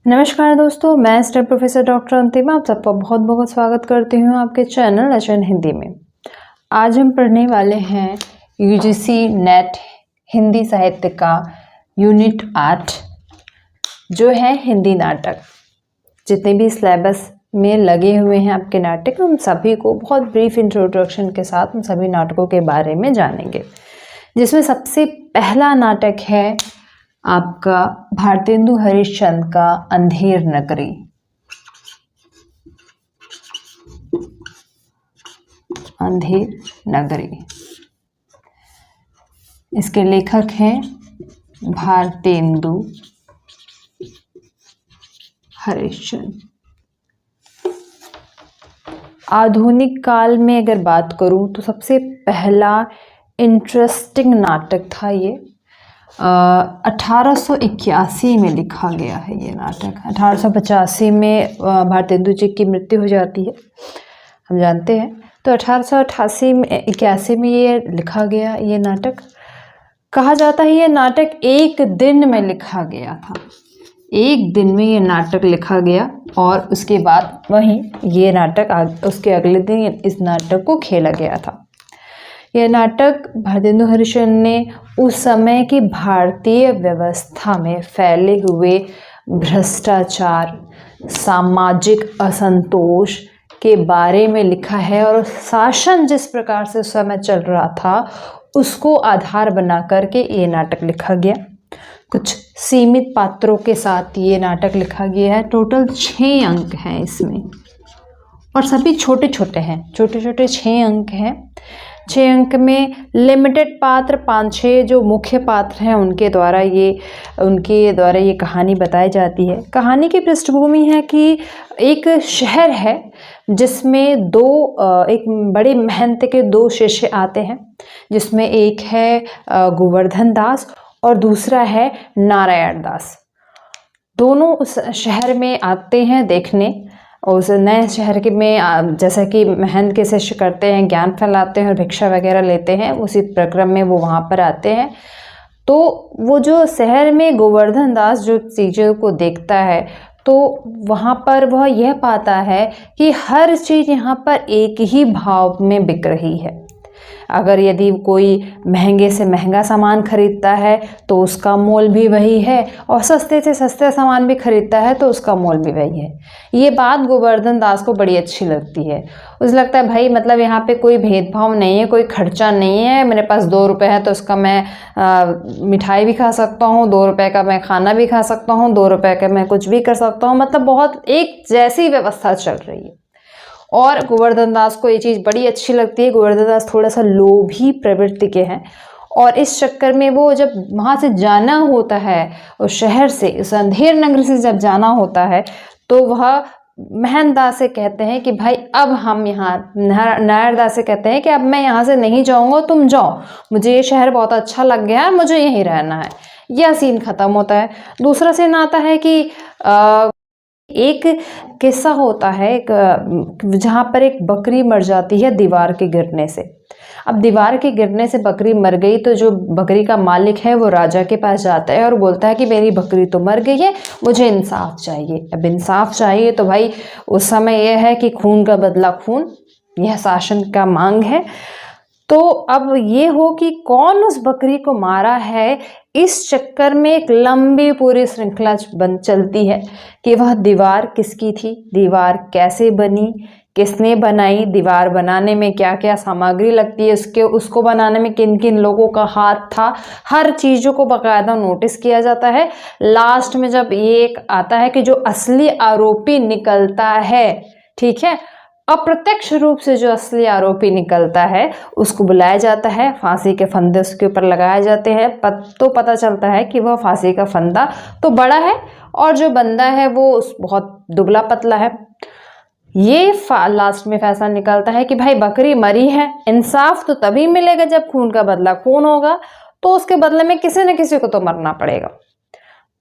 नमस्कार दोस्तों, मैं स्टेप प्रोफेसर डॉक्टर अंतिमा आप सबका बहुत बहुत स्वागत करती हूँ आपके चैनल एचएन हिंदी में। आज हम पढ़ने वाले हैं यूजीसी नेट हिंदी साहित्य का यूनिट 8 जो है हिंदी नाटक। जितने भी सिलेबस में लगे हुए हैं आपके नाटक, उन सभी को बहुत ब्रीफ इंट्रोडक्शन के साथ उन सभी नाटकों के बारे में जानेंगे, जिसमें सबसे पहला नाटक है आपका भारतेंदु हरिश्चंद्र का अंधेर नगरी। अंधेर नगरी, इसके लेखक हैं भारतेंदु हरिश्चंद्र। आधुनिक काल में अगर बात करूं तो सबसे पहला इंटरेस्टिंग नाटक था ये। 1881 में लिखा गया है ये नाटक। 1885 में भारतेंदु जी की मृत्यु हो जाती है, हम जानते हैं। तो 1881 में ये लिखा गया ये नाटक। कहा जाता है ये नाटक एक दिन में लिखा गया था। एक दिन में ये नाटक लिखा गया और उसके बाद वहीं ये नाटक उसके अगले दिन इस नाटक को खेला गया था। यह नाटक भारतेंदु हरिश्चंद्र ने उस समय की भारतीय व्यवस्था में फैले हुए भ्रष्टाचार, सामाजिक असंतोष के बारे में लिखा है और शासन जिस प्रकार से उस समय चल रहा था उसको आधार बना करके ये नाटक लिखा गया। कुछ सीमित पात्रों के साथ ये नाटक लिखा गया है। टोटल 6 अंक हैं इसमें और सभी छोटे छोटे हैं, छोटे छोटे 6 अंक हैं। 6 अंक में लिमिटेड पात्र 5-6 जो मुख्य पात्र हैं उनके द्वारा ये कहानी बताई जाती है। कहानी की पृष्ठभूमि है कि एक शहर है जिसमें एक बड़े महंत के 2 शिष्य आते हैं, जिसमें एक है गोवर्धन दास और दूसरा है नारायण दास। दोनों उस शहर में आते हैं देखने। उस नए शहर के में जैसा कि महंत के शिष्य करते हैं, ज्ञान फैलाते हैं और भिक्षा वगैरह लेते हैं, उसी प्रक्रम में वो वहाँ पर आते हैं। तो वो जो शहर में गोवर्धन दास जो चीज़ों को देखता है तो वहाँ पर वह यह पाता है कि हर चीज़ यहाँ पर एक ही भाव में बिक रही है। अगर यदि कोई महंगे से महंगा सामान खरीदता है तो उसका मोल भी वही है और सस्ते से सस्ता सामान भी खरीदता है तो उसका मोल भी वही है। ये बात गोवर्धन दास को बड़ी अच्छी लगती है। उसे लगता है भाई मतलब यहाँ पे कोई भेदभाव नहीं है, कोई खर्चा नहीं है। मेरे पास 2 रुपये है तो उसका मैं मिठाई भी खा सकता हूँ, 2 रुपये का मैं खाना भी खा सकता हूँ, 2 रुपये का मैं कुछ भी कर सकता हूँ। मतलब बहुत एक जैसी व्यवस्था चल रही है और गोवर्धन दास को ये चीज़ बड़ी अच्छी लगती है। गोवर्धन दास थोड़ा सा लोभी प्रवृत्ति के हैं और इस चक्कर में वो जब वहाँ से जाना होता है उस शहर से, उस अंधेर नगरी से जब जाना होता है तो वह महंत दास से कहते हैं कि भाई अब हम यहाँ, नारायण दास से कहते हैं कि अब मैं यहाँ से नहीं जाऊँगा, तुम जाओ, मुझे ये शहर बहुत अच्छा लग गया है, मुझे यहीं रहना है। यह सीन ख़त्म होता है। दूसरा सीन आता है कि एक किस्सा होता है जहाँ पर एक बकरी मर जाती है दीवार के गिरने से। अब दीवार के गिरने से बकरी मर गई तो जो बकरी का मालिक है वो राजा के पास जाता है और बोलता है कि मेरी बकरी तो मर गई है, मुझे इंसाफ चाहिए। अब इंसाफ चाहिए तो भाई उस समय यह है कि खून का बदला खून, यह शासन का मांग है। तो अब ये हो कि कौन उस बकरी को मारा है, इस चक्कर में एक लंबी पूरी श्रृंखला चलती है कि वह दीवार किसकी थी, दीवार कैसे बनी, किसने बनाई, दीवार बनाने में क्या क्या सामग्री लगती है, उसको बनाने में किन किन लोगों का हाथ था। हर चीज़ों को बाकायदा नोटिस किया जाता है। लास्ट में जब ये एक आता है कि जो असली आरोपी निकलता है, ठीक है, अप्रत्यक्ष रूप से जो असली आरोपी निकलता है उसको बुलाया जाता है, फांसी के फंदे उसके ऊपर लगाए जाते हैं। तो पता चलता है कि वह फांसी का फंदा तो बड़ा है और जो बंदा है वो बहुत दुबला पतला है। ये लास्ट में फैसला निकलता है कि भाई बकरी मरी है, इंसाफ तो तभी मिलेगा जब खून का बदला खून होगा, तो उसके बदले में किसी न किसी को तो मरना पड़ेगा।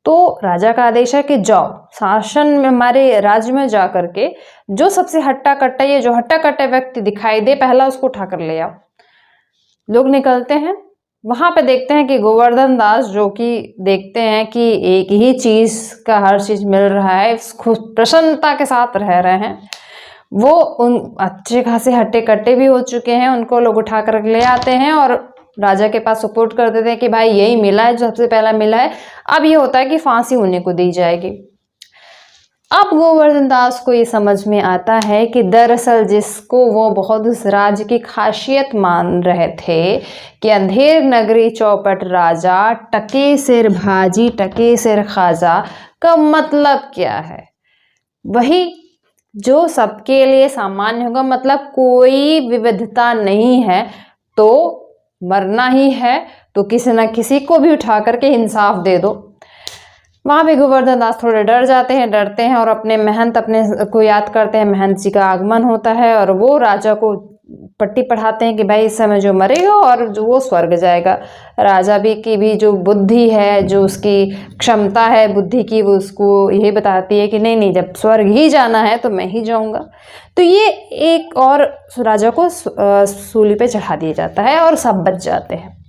तो राजा का आदेश है कि जाओ शासन में, हमारे राज्य में जा करके जो सबसे हट्टा कट्टा, ये जो हट्टा कट्टा व्यक्ति दिखाई दे पहला उसको उठा कर ले आओ। लोग निकलते हैं वहां पे देखते हैं कि गोवर्धन दास जो कि देखते हैं कि एक ही चीज का हर चीज मिल रहा है, खुद प्रसन्नता के साथ रह रहे हैं। वो उन अच्छे खासे हट्टे कट्टे भी हो चुके हैं, उनको लोग उठा कर ले आते हैं और राजा के पास सपोर्ट कर देते हैं कि भाई यही मिला है जो सबसे पहला मिला है। अब ये होता है कि फांसी उन्हीं को दी जाएगी। अब गोवर्धन दास को ये समझ में आता है कि दरअसल जिसको वो बहुत उस राज्य की खासियत मान रहे थे कि अंधेर नगरी चौपट राजा, टके सिर भाजी टके सिर खाजा का मतलब क्या है, वही जो सबके लिए सामान्य होगा। मतलब कोई विविधता नहीं है तो मरना ही है, तो किसी न किसी को भी उठा करके इंसाफ दे दो। वहां पे गोवर्धन दास थोड़े डरते हैं और अपने महंत अपने को याद करते हैं। महंत जी का आगमन होता है और वो राजा को पट्टी पढ़ाते हैं कि भाई इस समय जो मरेगा और जो वो स्वर्ग जाएगा। राजा भी की भी जो बुद्धि है, जो उसकी क्षमता है बुद्धि की, वो उसको यही बताती है कि नहीं नहीं, जब स्वर्ग ही जाना है तो मैं ही जाऊंगा। तो ये एक और राजा को सूली पे चढ़ा दिया जाता है और सब बच जाते हैं।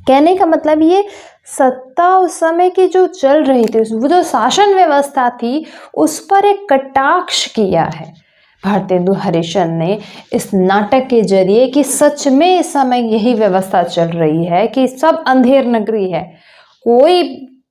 कहने का मतलब ये सत्ता उस समय की जो चल रही थी, वो जो शासन व्यवस्था थी, उस पर एक कटाक्ष किया है भारतेंदु हरिश्चंद्र ने इस नाटक के जरिए कि सच में इस समय यही व्यवस्था चल रही है कि सब अंधेर नगरी है, कोई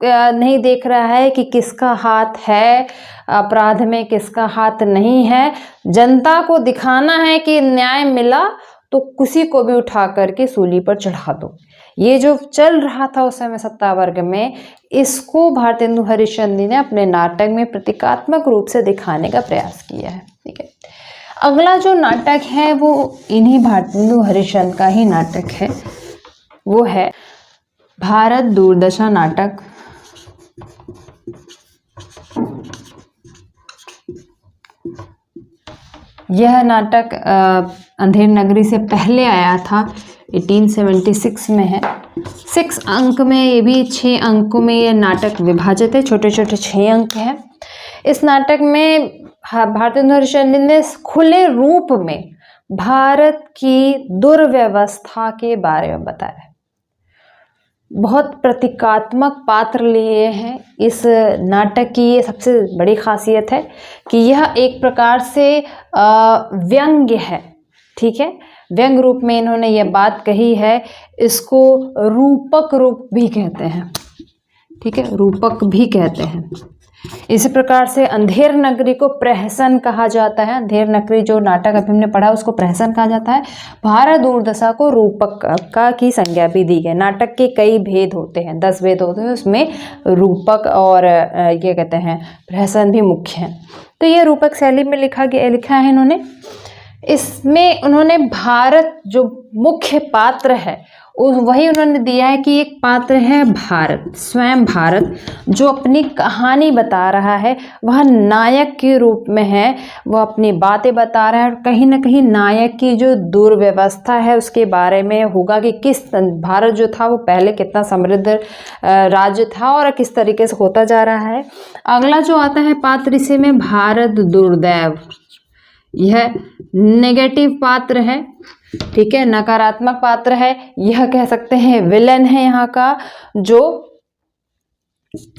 नहीं देख रहा है कि किसका हाथ है अपराध में, किसका हाथ नहीं है। जनता को दिखाना है कि न्याय मिला तो किसी को भी उठा करके सूली पर चढ़ा दो। ये जो चल रहा था उस समय सत्ता वर्ग में, इसको भारतेंदु हरिश्चंद्र ने अपने नाटक में प्रतीकात्मक रूप से दिखाने का प्रयास किया है। ठीक है, अगला जो नाटक है वो इन्हीं भारतेंदु हरिश्चंद्र का ही नाटक है, वो है भारत दुर्दशा नाटक। यह नाटक अंधेर नगरी से पहले आया था, 1876 में है। 6 अंक में, ये भी 6 अंकों में ये नाटक विभाजित है, छोटे छोटे 6 अंक हैं। इस नाटक में भारतेंदु हरिश्चंद्र ने खुले रूप में भारत की दुर्व्यवस्था के बारे में बताया। बहुत प्रतीकात्मक पात्र लिए हैं। इस नाटक की ये सबसे बड़ी खासियत है कि यह एक प्रकार से व्यंग्य है। ठीक है, व्यंग्य रूप में इन्होंने ये बात कही है। इसको रूपक रूप भी कहते हैं। ठीक है, रूपक भी कहते हैं। इसी प्रकार से अंधेर नगरी को प्रहसन कहा जाता है। अंधेर नगरी जो नाटक अभी हमने पढ़ा उसको प्रहसन कहा जाता है। भारत दुर्दशा को रूपक का की संज्ञा भी दी गई। नाटक के कई भेद होते हैं, 10 भेद होते हैं, उसमें रूपक और ये कहते हैं प्रहसन भी मुख्य है। तो ये रूपक शैली में लिखा है इन्होंने। इसमें उन्होंने भारत जो मुख्य पात्र है वही उन्होंने दिया है कि एक पात्र है भारत, स्वयं भारत, जो अपनी कहानी बता रहा है। वह नायक के रूप में है, वह अपनी बातें बता रहा है और कहीं ना कहीं नायक की जो दुर्व्यवस्था है उसके बारे में होगा कि किस भारत जो था वो पहले कितना समृद्ध राज्य था और किस तरीके से होता जा रहा है। अगला जो आता है पात्र इसी में भारत दुर्दैव, यह नेगेटिव पात्र है। ठीक है, नकारात्मक पात्र है, यह कह सकते हैं विलन है यहाँ का, जो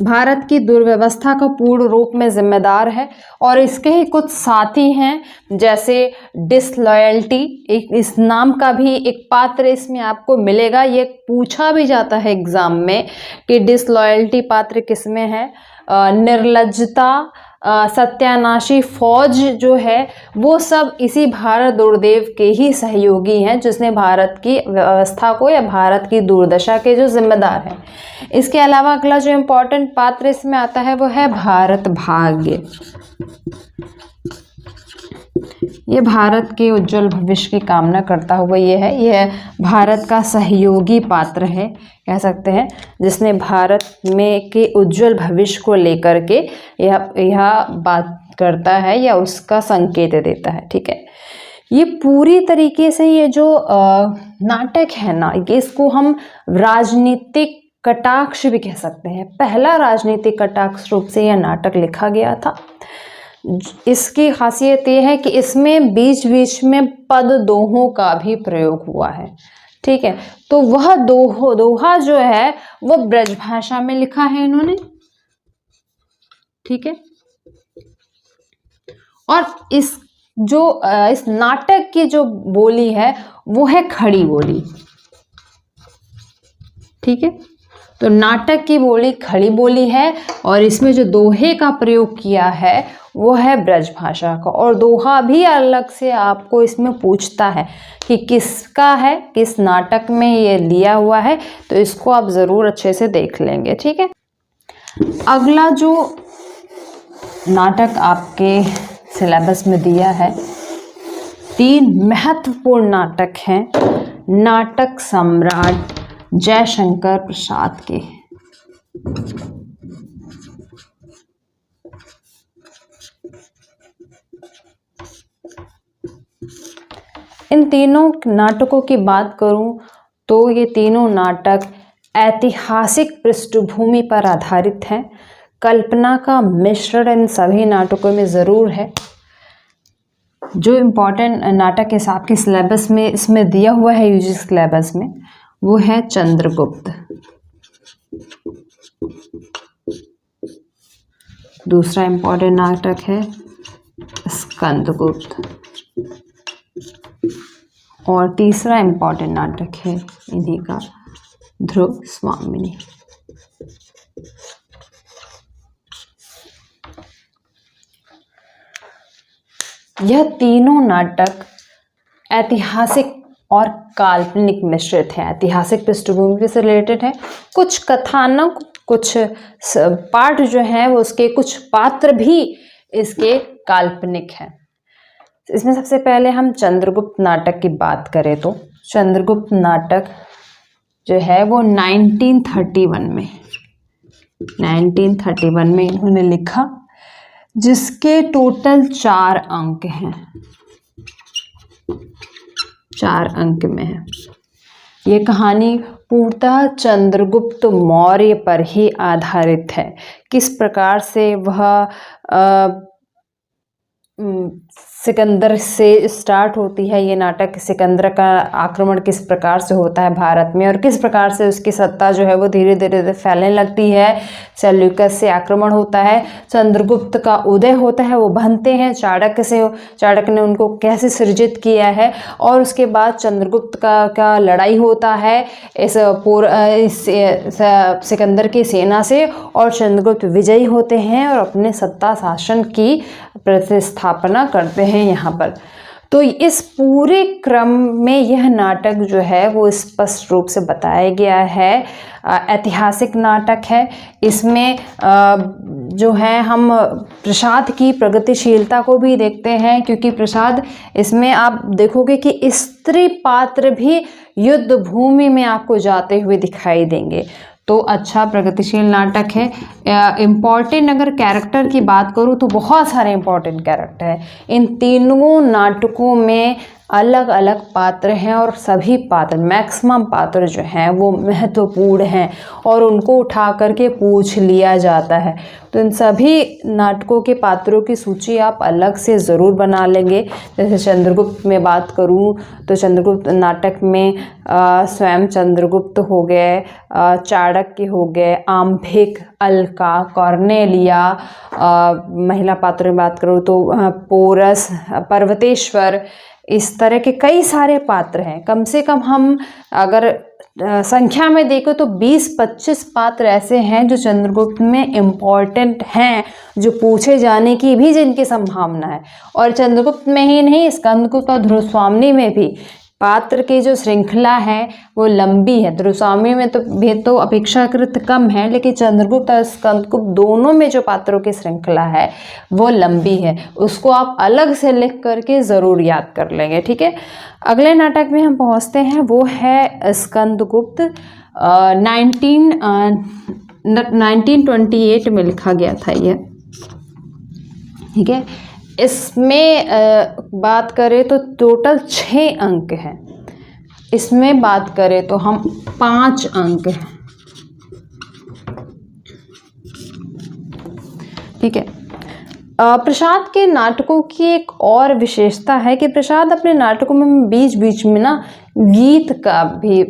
भारत की दुर्व्यवस्था का पूर्ण रूप में जिम्मेदार है। और इसके ही कुछ साथी हैं जैसे डिसलॉयल्टी, इस नाम का भी एक पात्र इसमें आपको मिलेगा। ये पूछा भी जाता है एग्जाम में कि डिसलॉयल्टी पात्र किसमें है। निर्लज्जता, सत्यानाशी फौज जो है वो सब इसी भारत दुर्दैव के ही सहयोगी हैं, जिसने भारत की व्यवस्था को या भारत की दुर्दशा के जो जिम्मेदार हैं। इसके अलावा अगला जो इम्पोर्टेंट पात्र इसमें आता है वो है भारत भाग्य। ये भारत के उज्जवल भविष्य की कामना करता हुआ ये है। यह भारत का सहयोगी पात्र है कह सकते हैं, जिसने भारत में के उज्जवल भविष्य को लेकर के यह बात करता है या उसका संकेत देता है। ठीक है, ये पूरी तरीके से ये जो नाटक है ना, इसको हम राजनीतिक कटाक्ष भी कह सकते हैं। पहला राजनीतिक कटाक्ष रूप से यह नाटक लिखा गया था। इसकी खासियत ये है कि इसमें बीच बीच में पद दोहों का भी प्रयोग हुआ है। ठीक है। तो वह दोहा जो है वो ब्रज भाषा में लिखा है इन्होंने, ठीक है। और इस नाटक की जो बोली है वो है खड़ी बोली, ठीक है। तो नाटक की बोली खड़ी बोली है और इसमें जो दोहे का प्रयोग किया है वो है ब्रज भाषा का। और दोहा भी अलग से आपको इसमें पूछता है कि किसका है, किस नाटक में ये लिया हुआ है, तो इसको आप ज़रूर अच्छे से देख लेंगे, ठीक है। अगला जो नाटक आपके सिलेबस में दिया है, 3 महत्वपूर्ण नाटक हैं नाटक सम्राट जयशंकर प्रसाद के। इन तीनों नाटकों की बात करूं तो ये तीनों नाटक ऐतिहासिक पृष्ठभूमि पर आधारित हैं। कल्पना का मिश्रण इन सभी नाटकों में ज़रूर है। जो इम्पोर्टेंट नाटक इस आपके सिलेबस में इसमें दिया हुआ है यूजी सिलेबस में, वो है चंद्रगुप्त। दूसरा इम्पोर्टेंट नाटक है स्कंदगुप्त और तीसरा इम्पोर्टेंट नाटक है इन्हीं का ध्रुव स्वामिनी। यह तीनों नाटक ऐतिहासिक और काल्पनिक मिश्रित है, ऐतिहासिक पृष्ठभूमि से रिलेटेड है। कुछ कथानक, कुछ पाठ जो है वो उसके कुछ पात्र भी इसके काल्पनिक हैं। इसमें सबसे पहले हम चंद्रगुप्त नाटक की बात करें तो चंद्रगुप्त नाटक जो है वो 1931 में इन्होंने लिखा, जिसके टोटल 4 अंक हैं, 4 अंक में है। ये कहानी पूर्णतः चंद्रगुप्त मौर्य पर ही आधारित है। किस प्रकार से वह सिकंदर से स्टार्ट होती है ये नाटक, सिकंदर का आक्रमण किस प्रकार से होता है भारत में और किस प्रकार से उसकी सत्ता जो है वो धीरे धीरे फैलने लगती है। सेल्यूकस से आक्रमण होता है, चंद्रगुप्त का उदय होता है, वो बनते हैं चाणक्य ने उनको कैसे सृजित किया है, और उसके बाद चंद्रगुप्त का लड़ाई होता है इस सिकंदर की सेना से और चंद्रगुप्त विजयी होते हैं और अपने सत्ता शासन की प्रतिस्थापना करते हैं यहाँ पर। तो इस पूरे क्रम में यह नाटक जो है वो स्पष्ट रूप से बताया गया है। ऐतिहासिक नाटक है। इसमें जो है हम प्रसाद की प्रगतिशीलता को भी देखते हैं, क्योंकि प्रसाद इसमें आप देखोगे कि स्त्री पात्र भी युद्ध भूमि में आपको जाते हुए दिखाई देंगे। तो अच्छा प्रगतिशील नाटक है। इम्पॉर्टेंट अगर कैरेक्टर की बात करूँ तो बहुत सारे इम्पॉर्टेंट कैरेक्टर हैं। इन तीनों नाटकों में अलग अलग पात्र हैं और सभी पात्र, मैक्सिमम पात्र जो हैं वो महत्वपूर्ण हैं और उनको उठा करके पूछ लिया जाता है। तो इन सभी नाटकों के पात्रों की सूची आप अलग से ज़रूर बना लेंगे। जैसे चंद्रगुप्त में बात करूं तो चंद्रगुप्त नाटक में स्वयं चंद्रगुप्त हो गए, चाणक्य हो गए, आम्भिक, अलका, कॉर्नेलिया। महिला पात्र में बात करूँ तो पोरस, पर्वतेश्वर, इस तरह के कई सारे पात्र हैं। कम से कम हम अगर संख्या में देखो तो 20-25 पात्र ऐसे हैं जो चंद्रगुप्त में इम्पॉर्टेंट हैं, जो पूछे जाने की भी जिनकी संभावना है। और चंद्रगुप्त में ही नहीं, स्कंदगुप्त और ध्रुव स्वामिनी में भी पात्र की जो श्रृंखला है वो लंबी है। ध्रुव स्वामिनी में तो भी तो अपेक्षाकृत कम है, लेकिन चंद्रगुप्त और स्कंदगुप्त दोनों में जो पात्रों की श्रृंखला है वो लंबी है। उसको आप अलग से लिख करके ज़रूर याद कर लेंगे, ठीक है। अगले नाटक में हम पहुंचते हैं, वो है स्कंदगुप्त। 1928 में लिखा गया था ये, ठीक है। इसमें बात करें तो टोटल 6 अंक हैं। इसमें बात करें तो हम 5 अंक हैं, ठीक है। प्रसाद के नाटकों की एक और विशेषता है कि प्रसाद अपने नाटकों में बीच बीच में ना गीत का भी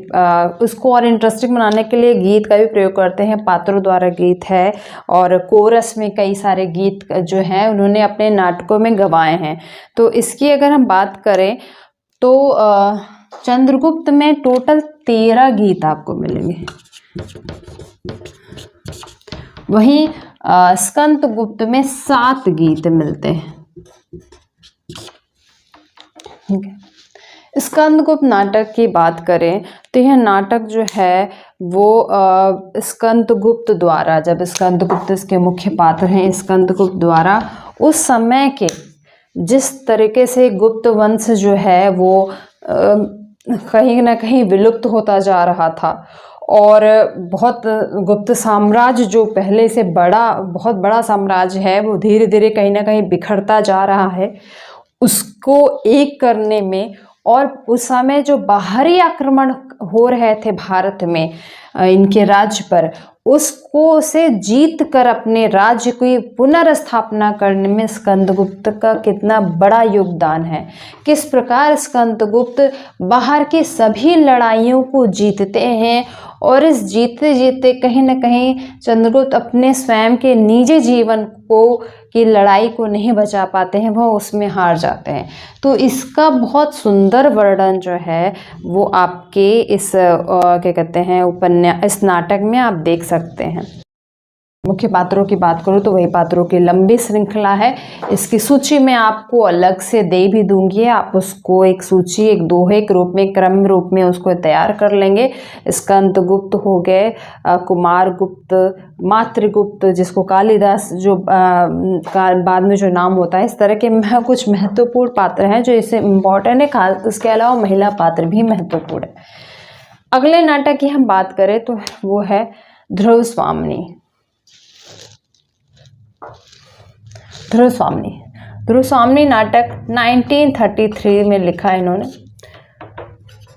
उसको और इंटरेस्टिंग बनाने के लिए गीत का भी प्रयोग करते हैं। पात्रों द्वारा गीत है और कोरस में कई सारे गीत जो हैं उन्होंने अपने नाटकों में गवाए हैं। तो इसकी अगर हम बात करें तो चंद्रगुप्त में टोटल 13 गीत आपको मिलेंगे। वहीं स्कंदगुप्त में 7 गीत मिलते हैं। ठीक है, स्कंदगुप्त नाटक की बात करें तो यह नाटक जो है वो स्कंदगुप्त द्वारा, जब स्कंदगुप्त इसके मुख्य पात्र हैं, स्कंदगुप्त द्वारा उस समय के जिस तरीके से गुप्त वंश जो है वो कहीं ना कहीं विलुप्त होता जा रहा था और बहुत गुप्त साम्राज्य जो पहले से बहुत बड़ा साम्राज्य है वो धीरे धीरे कहीं ना कहीं बिखरता जा रहा है, उसको एक करने में, और उस समय जो बाहरी आक्रमण हो रहे थे भारत में इनके राज्य पर, उसको से जीत कर अपने राज्य की पुनर्स्थापना करने में स्कंदगुप्त का कितना बड़ा योगदान है। किस प्रकार स्कंदगुप्त बाहर की सभी लड़ाइयों को जीतते हैं और इस जीतते जीतते कहीं ना कहीं चंद्रगुप्त अपने स्वयं के निजी जीवन की लड़ाई को नहीं बचा पाते हैं, वह उसमें हार जाते हैं। तो इसका बहुत सुंदर वर्णन जो है वो आपके इस क्या कहते हैं इस नाटक में आप देख सकते हैं। मुख्य पात्रों की बात करूँ तो वही पात्रों की लंबी श्रृंखला है। इसकी सूची मैं आपको अलग से दे भी दूंगी, आप उसको एक सूची, एक दोहे के रूप में, क्रम रूप में उसको तैयार कर लेंगे। स्कंदगुप्त हो गए, कुमारगुप्त, मातृगुप्त, जिसको कालिदास जो बाद में जो नाम होता है, इस तरह के कुछ महत्वपूर्ण पात्र हैं जो इससे इम्पॉर्टेंट है। इसके अलावा महिला पात्र भी महत्वपूर्ण है। अगले नाटक की हम बात करें तो वो है ध्रुव स्वामिनी। ध्रुव स्वामिनी नाटक 1933 में लिखा है इन्होंने।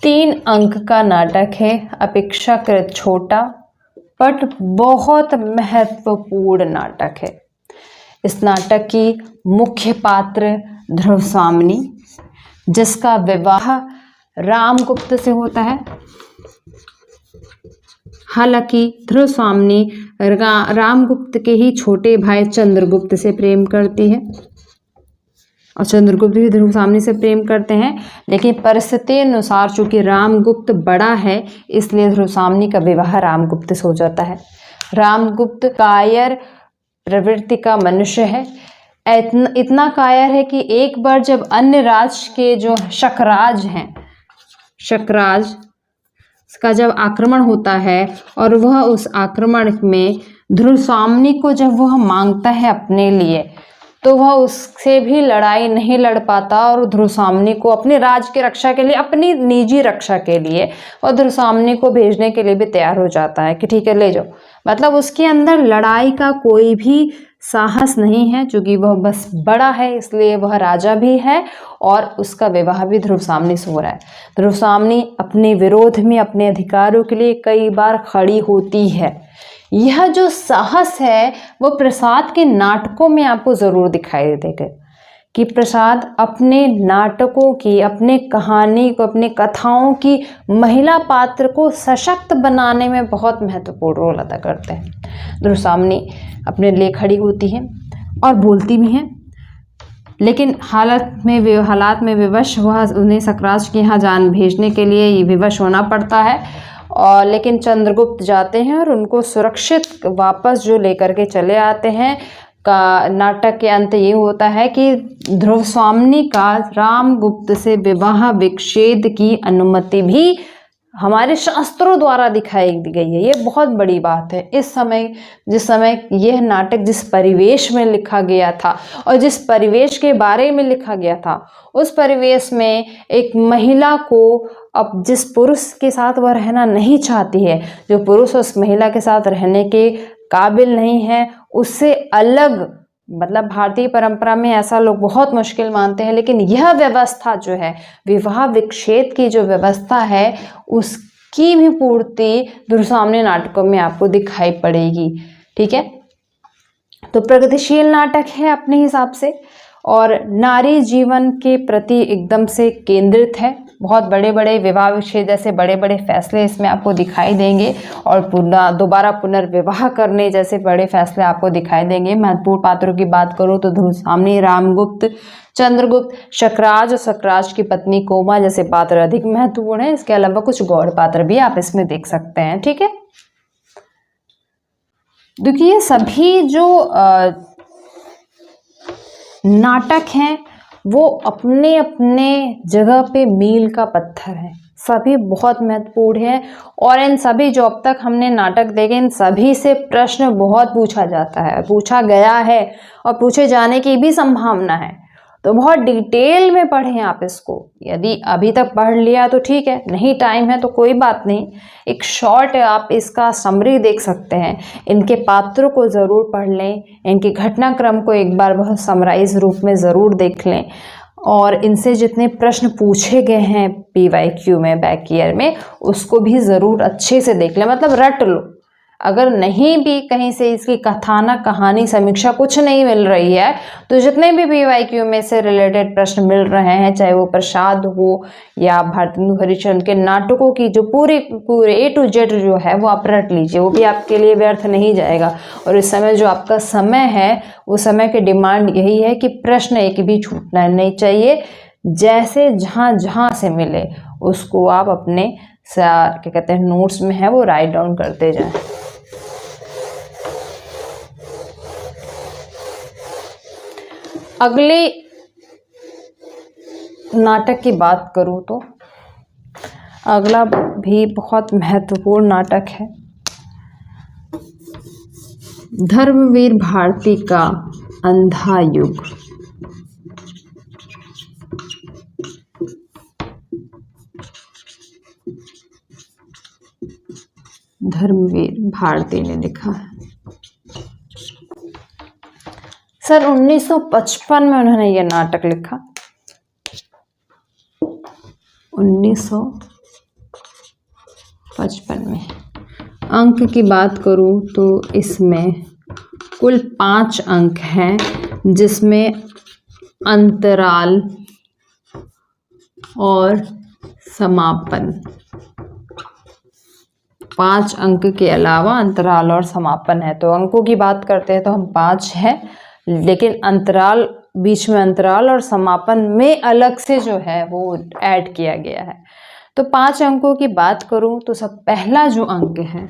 3 अंक का नाटक है, अपेक्षाकृत छोटा बट बहुत महत्वपूर्ण नाटक है। इस नाटक की मुख्य पात्र ध्रुव स्वामिनी, जिसका विवाह रामगुप्त से होता है। हालांकि ध्रुव स्वामिनी रामगुप्त के ही छोटे भाई चंद्रगुप्त से प्रेम करती है और चंद्रगुप्त भी ध्रुव स्वामिनी से प्रेम करते हैं, लेकिन परिस्थिति अनुसार चूंकि रामगुप्त बड़ा है इसलिए ध्रुव स्वामिनी का विवाह रामगुप्त से हो जाता है। रामगुप्त कायर प्रवृत्ति का मनुष्य है, इतना कायर है कि एक बार जब अन्य राज्य के जो शकराज का जब आक्रमण होता है और वह उस आक्रमण में ध्रुव स्वामिनी को जब वह मांगता है अपने लिए, तो वह उससे भी लड़ाई नहीं लड़ पाता और ध्रुव स्वामिनी को अपने राज्य की रक्षा के लिए, अपनी निजी रक्षा के लिए और ध्रुव स्वामिनी को भेजने के लिए भी तैयार हो जाता है कि ठीक है ले जाओ। मतलब उसके अंदर लड़ाई का कोई भी साहस नहीं है, क्योंकि वह बस बड़ा है इसलिए वह राजा भी है और उसका विवाह भी ध्रुव स्वामिनी से हो रहा है। ध्रुव स्वामिनी अपने विरोध में, अपने अधिकारों के लिए कई बार खड़ी होती है। यह जो साहस है वो प्रसाद के नाटकों में आपको ज़रूर दिखाई देगा कि प्रसाद अपने नाटकों की, अपने कहानी को, अपने कथाओं की महिला पात्र को सशक्त बनाने में बहुत महत्वपूर्ण रोल अदा करते हैं। ध्रुव स्वामिनी अपने लिए खड़ी होती है और बोलती भी हैं, लेकिन हालात में विवश वह उन्हें सकराज के यहाँ जान भेजने के लिए विवश होना पड़ता है। और लेकिन चंद्रगुप्त जाते हैं और उनको सुरक्षित वापस जो लेकर के चले आते हैं। का नाटक के अंत ये होता है कि ध्रुव स्वामिनी का रामगुप्त से विवाह विच्छेद की अनुमति भी हमारे शास्त्रों द्वारा दिखाई गई है। ये बहुत बड़ी बात है। इस समय जिस समय यह नाटक जिस परिवेश में लिखा गया था और जिस परिवेश के बारे में लिखा गया था, उस परिवेश में एक महिला को अब जिस पुरुष के साथ वह रहना नहीं चाहती है, जो पुरुष उस महिला के साथ रहने के काबिल नहीं है, उससे अलग, मतलब भारतीय परंपरा में ऐसा लोग बहुत मुश्किल मानते हैं, लेकिन यह व्यवस्था जो है, विवाह विच्छेद की जो व्यवस्था है, उसकी भी पूर्ति ध्रुव स्वामिनी नाटकों में आपको दिखाई पड़ेगी। ठीक है, तो प्रगतिशील नाटक है अपने हिसाब से और नारी जीवन के प्रति एकदम से केंद्रित है। बहुत बड़े बड़े विवाह विच्छेद जैसे बड़े बड़े फैसले इसमें आपको दिखाई देंगे, और दोबारा पुनर्विवाह करने जैसे बड़े फैसले आपको दिखाई देंगे। महत्वपूर्ण पात्रों की बात करूँ तो ध्रुवसामनी, रामगुप्त, चंद्रगुप्त, शकराज और शकराज की पत्नी कोमा जैसे पात्र अधिक महत्वपूर्ण है। इसके अलावा कुछ गौड़ पात्र भी आप इसमें देख सकते हैं। ठीक है, देखिए सभी जो नाटक हैं वो अपने अपने जगह पे मील का पत्थर है, सभी बहुत महत्वपूर्ण है, और इन सभी जो अब तक हमने नाटक देखे इन सभी से प्रश्न बहुत पूछा जाता है, पूछा गया है और पूछे जाने की भी संभावना है। तो बहुत डिटेल में पढ़ें आप इसको। यदि अभी तक पढ़ लिया तो ठीक है, नहीं टाइम है तो कोई बात नहीं, एक शॉर्ट आप इसका समरी देख सकते हैं। इनके पात्रों को ज़रूर पढ़ लें, इनके घटनाक्रम को एक बार बहुत समराइज रूप में ज़रूर देख लें, और इनसे जितने प्रश्न पूछे गए हैं PYQ में, बैक ईयर में, उसको भी ज़रूर अच्छे से देख लें, मतलब रट लो। अगर नहीं भी कहीं से इसकी कथानक, कहानी, समीक्षा कुछ नहीं मिल रही है तो जितने भी PYQ में से रिलेटेड प्रश्न मिल रहे हैं, चाहे वो प्रसाद हो या भारतेंदु हरिश्चंद्र के नाटकों की जो पूरे A to Z जो है वो आप रट लीजिए, वो भी आपके लिए व्यर्थ नहीं जाएगा। और इस समय जो आपका समय है वो समय की डिमांड यही है कि प्रश्न एक भी छूटना नहीं चाहिए, जैसे जहाँ जहाँ से मिले उसको आप अपने क्या कहते हैं नोट्स में है वो राइट डाउन करते जाएं। अगले नाटक की बात करूं तो अगला भी बहुत महत्वपूर्ण नाटक है, धर्मवीर भारती का अंधा युग। धर्मवीर भारती ने लिखा है। सर 1955 में उन्होंने ये नाटक लिखा। 1955 में। अंक की बात करूं तो इसमें कुल 5 अंक हैं, जिसमें अंतराल और समापन, 5 अंक के अलावा अंतराल और समापन है। तो अंकों की बात करते हैं तो हम 5 हैं, लेकिन अंतराल, बीच में अंतराल और समापन में अलग से जो है वो ऐड किया गया है। तो 5 अंकों की बात करूं तो सब पहला जो अंक है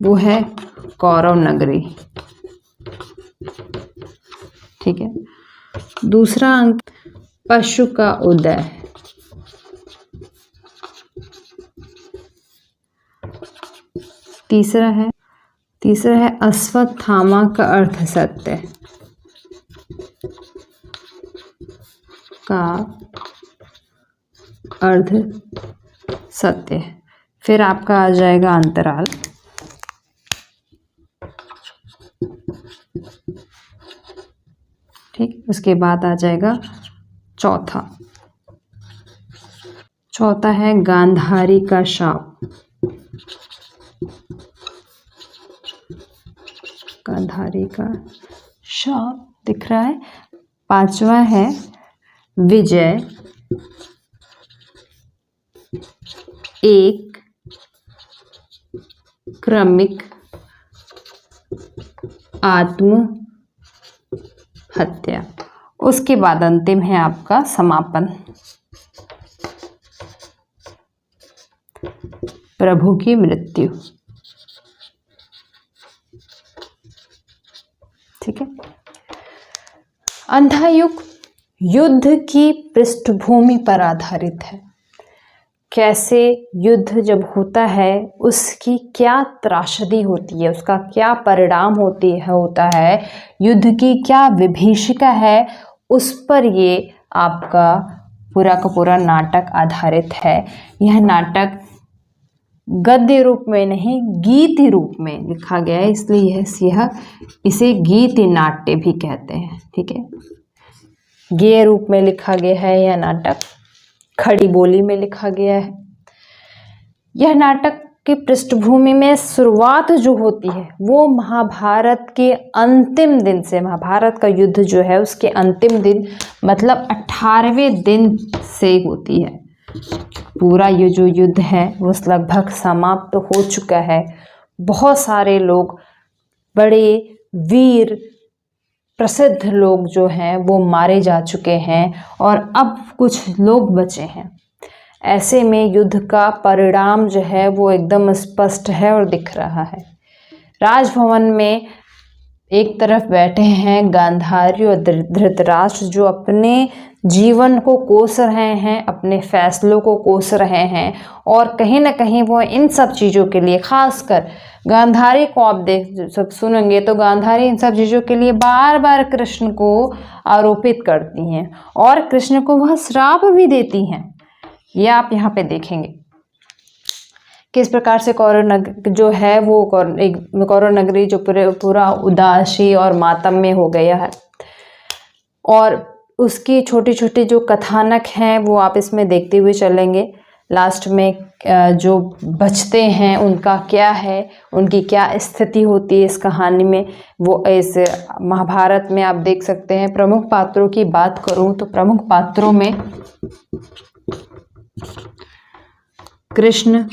वो है कौरव नगरी। ठीक है, दूसरा अंक पशु का उदय, तीसरा है अश्वत्थामा का अर्ध सत्य का अर्ध सत्य। फिर आपका आ जाएगा अंतराल, ठीक, उसके बाद आ जाएगा चौथा है गांधारी का शाप, गांधारी का शाप दिख रहा है। 5वां है विजय, एक क्रमिक आत्महत्या। उसके बाद अंतिम है आपका समापन, प्रभु की मृत्यु। ठीक है, अंधा युग युद्ध की पृष्ठभूमि पर आधारित है। कैसे युद्ध जब होता है उसकी क्या त्रासदी होती है, उसका क्या परिणाम होता है, युद्ध की क्या विभीषिका है, उस पर ये आपका पूरा का पूरा नाटक आधारित है। यह नाटक गद्य रूप में नहीं गीत रूप में लिखा गया है, इसलिए यह इसे गीत नाट्य भी कहते हैं। ठीक है, गेय रूप में लिखा गया है यह नाटक, खड़ी बोली में लिखा गया है। यह नाटक की पृष्ठभूमि में शुरुआत जो होती है वो महाभारत के अंतिम दिन से, महाभारत का युद्ध जो है उसके अंतिम दिन मतलब 18वें दिन से होती है। पूरा ये जो युद्ध है वो लगभग समाप्त हो चुका है। बहुत सारे लोग, बड़े वीर प्रसिद्ध लोग जो हैं वो मारे जा चुके हैं और अब कुछ लोग बचे हैं। ऐसे में युद्ध का परिणाम जो है वो एकदम स्पष्ट है और दिख रहा है। राजभवन में एक तरफ बैठे हैं गांधारी और धृतराष्ट्र, जो अपने जीवन को कोस रहे हैं, अपने फैसलों को कोस रहे हैं और कहीं ना कहीं वो इन सब चीज़ों के लिए, खासकर गांधारी को आप देख सब सुनेंगे तो गांधारी इन सब चीज़ों के लिए बार बार कृष्ण को आरोपित करती हैं और कृष्ण को वह श्राप भी देती हैं। ये आप यहाँ पे देखेंगे किस प्रकार से कौरव नगरी जो है वो कौरव नगरी जो पूरा उदासी और मातम में हो गया है। और उसकी छोटी छोटी जो कथानक हैं वो आप इसमें देखते हुए चलेंगे। लास्ट में जो बचते हैं उनका क्या है, उनकी क्या स्थिति होती है इस कहानी में, वो इस महाभारत में आप देख सकते हैं। प्रमुख पात्रों की बात करूं तो प्रमुख पात्रों में कृष्ण,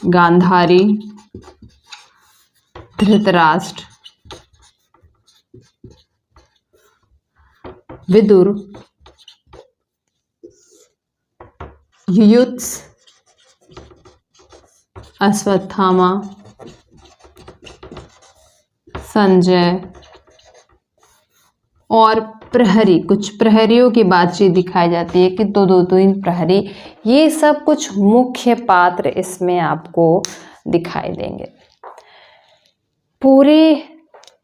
गांधारी, धृतराष्ट्र, विदुर, युयुत्स, अश्वत्थामा, संजय और प्रहरी। कुछ प्रहरियों की बातचीत दिखाई जाती है कि दो तीन प्रहरी, ये सब कुछ मुख्य पात्र इसमें आपको दिखाई देंगे। पूरे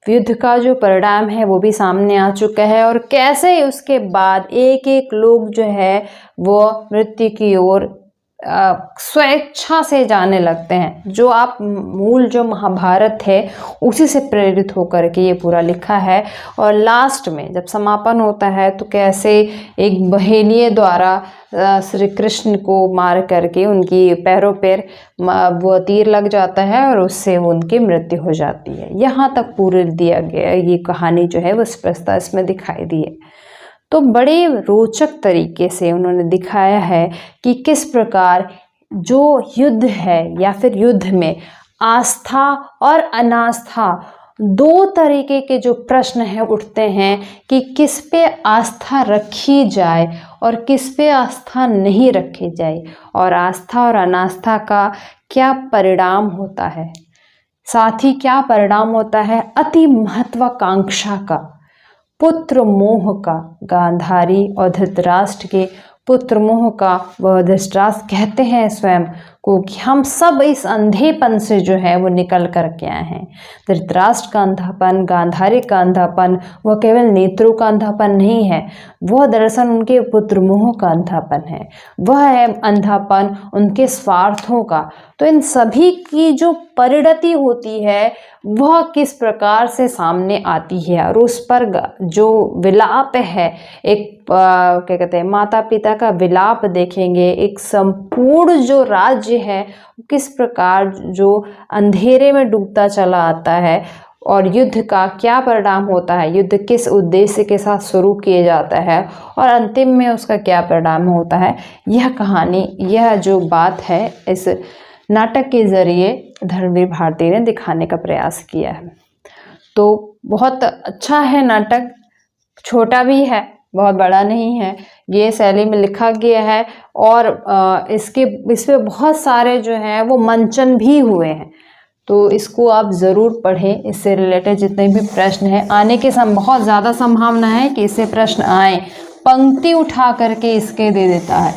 युद्ध का जो परिणाम है वो भी सामने आ चुका है और कैसे उसके बाद एक एक लोग जो है वो मृत्यु की ओर स्वेच्छा से जाने लगते हैं। जो आप मूल जो महाभारत है उसी से प्रेरित होकर के ये पूरा लिखा है। और लास्ट में जब समापन होता है तो कैसे एक बहेलिये द्वारा श्री कृष्ण को मार करके उनकी पैरों पर वो तीर लग जाता है और उससे उनकी मृत्यु हो जाती है। यहाँ तक पूरे दिया गया ये कहानी जो है वो स्पष्टता इसमें दिखाई दी है। तो बड़े रोचक तरीके से उन्होंने दिखाया है कि किस प्रकार जो युद्ध है या फिर युद्ध में आस्था और अनास्था दो तरीके के जो प्रश्न हैं उठते हैं कि किस पे आस्था रखी जाए और किस पे आस्था नहीं रखी जाए, और आस्था और अनास्था का क्या परिणाम होता है, साथ ही क्या परिणाम होता है अति महत्वाकांक्षा का, पुत्र मोह का। गांधारी और धृतराष्ट्र के पुत्र मोह का वह धृतराष्ट्र कहते हैं स्वयं को कि हम सब इस अंधेपन से जो है वो निकल कर के आए हैं। धृतराष्ट्र का अंधापन, गांधारी का अंधापन वह केवल नेत्रों का अंधापन नहीं है, वह दरअसल उनके पुत्र मोह का अंधापन है, वह है अंधापन उनके स्वार्थों का। तो इन सभी की जो परिणति होती है वह किस प्रकार से सामने आती है और उस पर जो विलाप है, एक क्या कहते हैं माता पिता का विलाप देखेंगे। एक संपूर्ण जो राज्य है किस प्रकार जो अंधेरे में डूबता चला आता है और युद्ध का क्या परिणाम होता है, युद्ध किस उद्देश्य के साथ शुरू किया जाता है और अंतिम में उसका क्या परिणाम होता है। यह कहानी, यह जो बात है इस नाटक के ज़रिए धर्मवीर भारती ने दिखाने का प्रयास किया है। तो बहुत अच्छा है नाटक, छोटा भी है, बहुत बड़ा नहीं है, ये शैली में लिखा गया है और इसमें बहुत सारे जो हैं वो मंचन भी हुए हैं। तो इसको आप ज़रूर पढ़ें। इससे रिलेटेड जितने भी प्रश्न हैं आने के बहुत ज़्यादा संभावना है कि इससे प्रश्न आए। पंक्ति उठा करके इसके दे देता है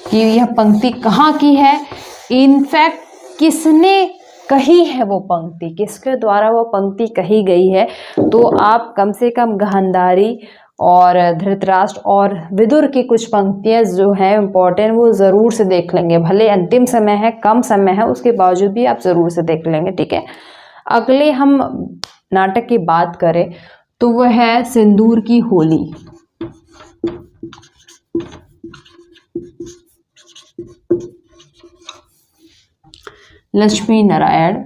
कि यह पंक्ति कहाँ की है, इनफैक्ट किसने कही है वो पंक्ति, किसके द्वारा वो पंक्ति कही गई है। तो आप कम से कम गांधारी और धृतराष्ट्र और विदुर की कुछ पंक्तियाँ जो हैं इम्पोर्टेंट वो ज़रूर से देख लेंगे। भले अंतिम समय है, कम समय है, उसके बावजूद भी आप ज़रूर से देख लेंगे, ठीक है। अगले हम नाटक की बात करें तो वह है सिंदूर की होली। लक्ष्मी नारायण